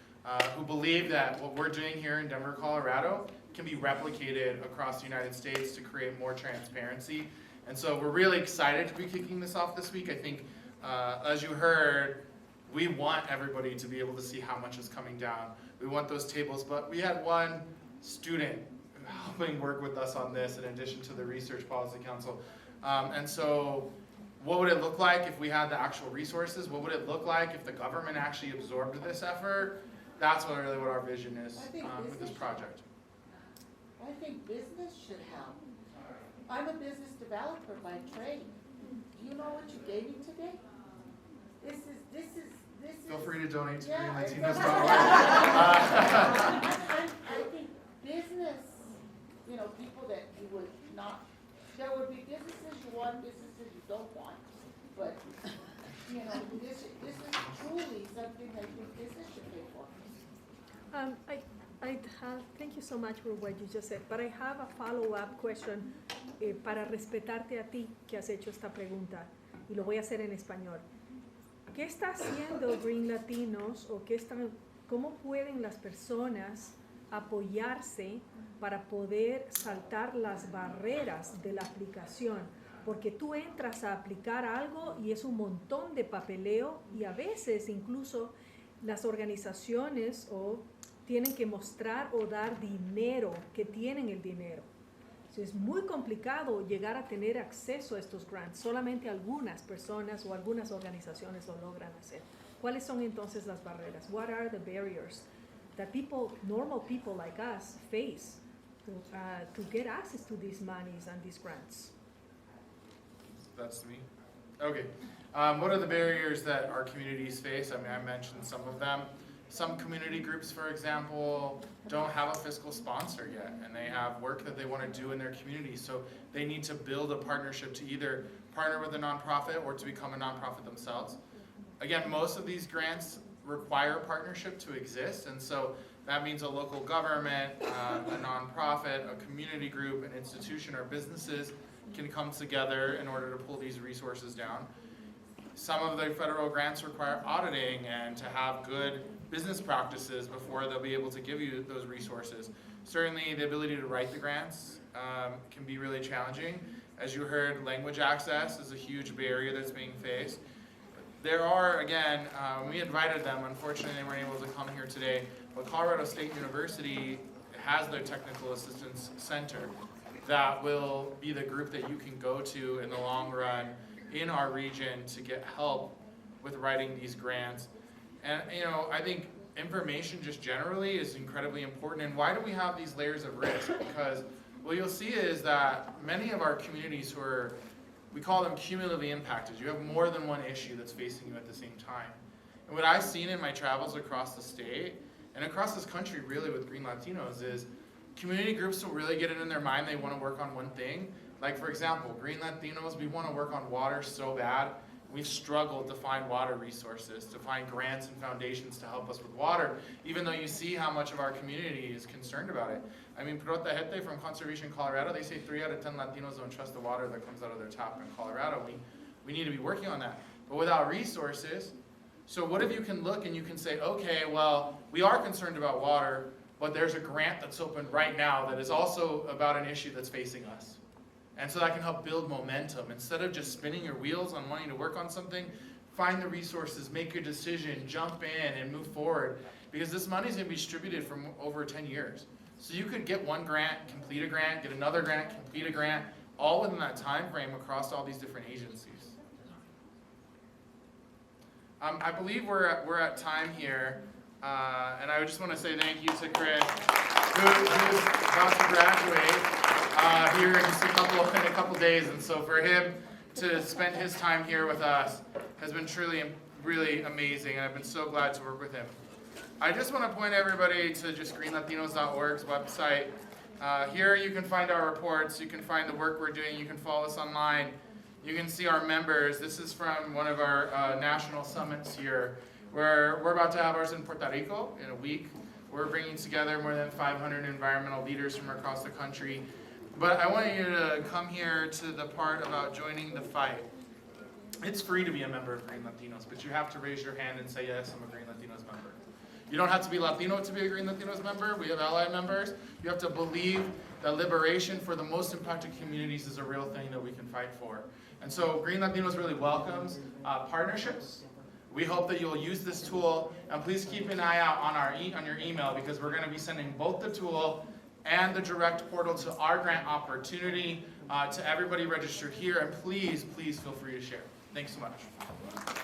[SPEAKER 1] who believe that what we're doing here in Denver, Colorado can be replicated across the United States to create more transparency. And so we're really excited to be kicking this off this week. I think, as you heard, we want everybody to be able to see how much is coming down. We want those tables, but we had one student helping work with us on this in addition to the Research Policy Council. And so what would it look like if we had the actual resources? What would it look like if the government actually absorbed this effort? That's what our vision is with this project.
[SPEAKER 13] I think business should help. I'm a business developer by trade. Do you know what you gave me today? This is.
[SPEAKER 1] Feel free to donate to
[SPEAKER 13] Yeah,
[SPEAKER 1] greenlatinos.org.
[SPEAKER 13] I think business, people that you would not, there would be businesses you want, businesses you don't want, but, primer ¿qué es este paper?
[SPEAKER 3] Thank you so much for what you just said, but I have a follow-up question para respetarte a ti que has hecho esta pregunta, y lo voy a hacer en español. ¿Qué está haciendo Green Latinos o cómo pueden las personas apoyarse para poder saltar las barreras de la aplicación? Porque tú entras a aplicar algo y es un montón de papeleo y a veces incluso las organizaciones tienen que mostrar o dar dinero, que tienen el dinero. Es muy complicado llegar a tener acceso a estos grants. Solamente algunas personas o algunas organizaciones lo logran hacer. ¿Cuáles son entonces las barreras? What are the barriers that normal people like us face to get access to these monies and these grants?
[SPEAKER 1] That's me. Okay. What are the barriers that our communities face? I mean, I mentioned some of them. Some community groups, for example, don't have a fiscal sponsor yet, and they have work that they want to do in their community, so they need to build a partnership to either partner with a nonprofit or to become a nonprofit themselves. Again, most of these grants require partnership to exist, and so that means a local government, a nonprofit, a community group, an institution, or businesses can come together in order to pull these resources down. Some of the federal grants require auditing and to have good business practices before they'll be able to give you those resources. Certainly the ability to write the grants can be really challenging. As you heard, language access is a huge barrier that's being faced. There are, again, we invited them, unfortunately they weren't able to come here today, but Colorado State University has their Technical Assistance Center that will be the group that you can go to in the long run in our region to get help with writing these grants. And I think information just generally is incredibly important. And why do we have these layers of risk? Because what you'll see is that many of our communities we call them cumulatively impacted. You have more than one issue that's facing you at the same time. And what I've seen in my travels across the state and across this country really with Green Latinos is community groups will really get it in their mind they want to work on one thing. Like for example, Green Latinos, we want to work on water so bad. We've struggled to find water resources, to find grants and foundations to help us with water, even though you see how much of our community is concerned about it. I mean, Prota Gente from Conservation Colorado, they say 3 out of 10 Latinos don't trust the water that comes out of their tap in Colorado. We need to be working on that. But without resources, so what if you can look and you can say, okay, well, we are concerned about water, but there's a grant that's open right now that is also about an issue that's facing us. And so that can help build momentum. Instead of just spinning your wheels on wanting to work on something, find the resources, make your decision, jump in and move forward. Because this money is going to be distributed for over 10 years. So you could get one grant, complete a grant, get another grant, complete a grant, all within that time frame across all these different agencies. I believe we're at time here. And I just want to say thank you to Chris, who's about to graduate. Here in just a couple days, and so for him to spend his time here with us has been truly, really amazing, and I've been so glad to work with him. I just want to point everybody to just greenlatinos.org's website. Here you can find our reports, you can find the work we're doing, you can follow us online, you can see our members. This is from one of our national summits here, where we're about to have ours in Puerto Rico in a week. We're bringing together more than 500 environmental leaders from across the country. But I want you to come here to the part about joining the fight. It's free to be a member of Green Latinos, but you have to raise your hand and say, yes, I'm a Green Latinos member. You don't have to be Latino to be a Green Latinos member. We have ally members. You have to believe that liberation for the most impacted communities is a real thing that we can fight for. And so Green Latinos really welcomes partnerships. We hope that you'll use this tool, and please keep an eye out on your email, because we're going to be sending both the tool and the direct portal to our grant opportunity to everybody registered here, and please feel free to share. Thanks so much.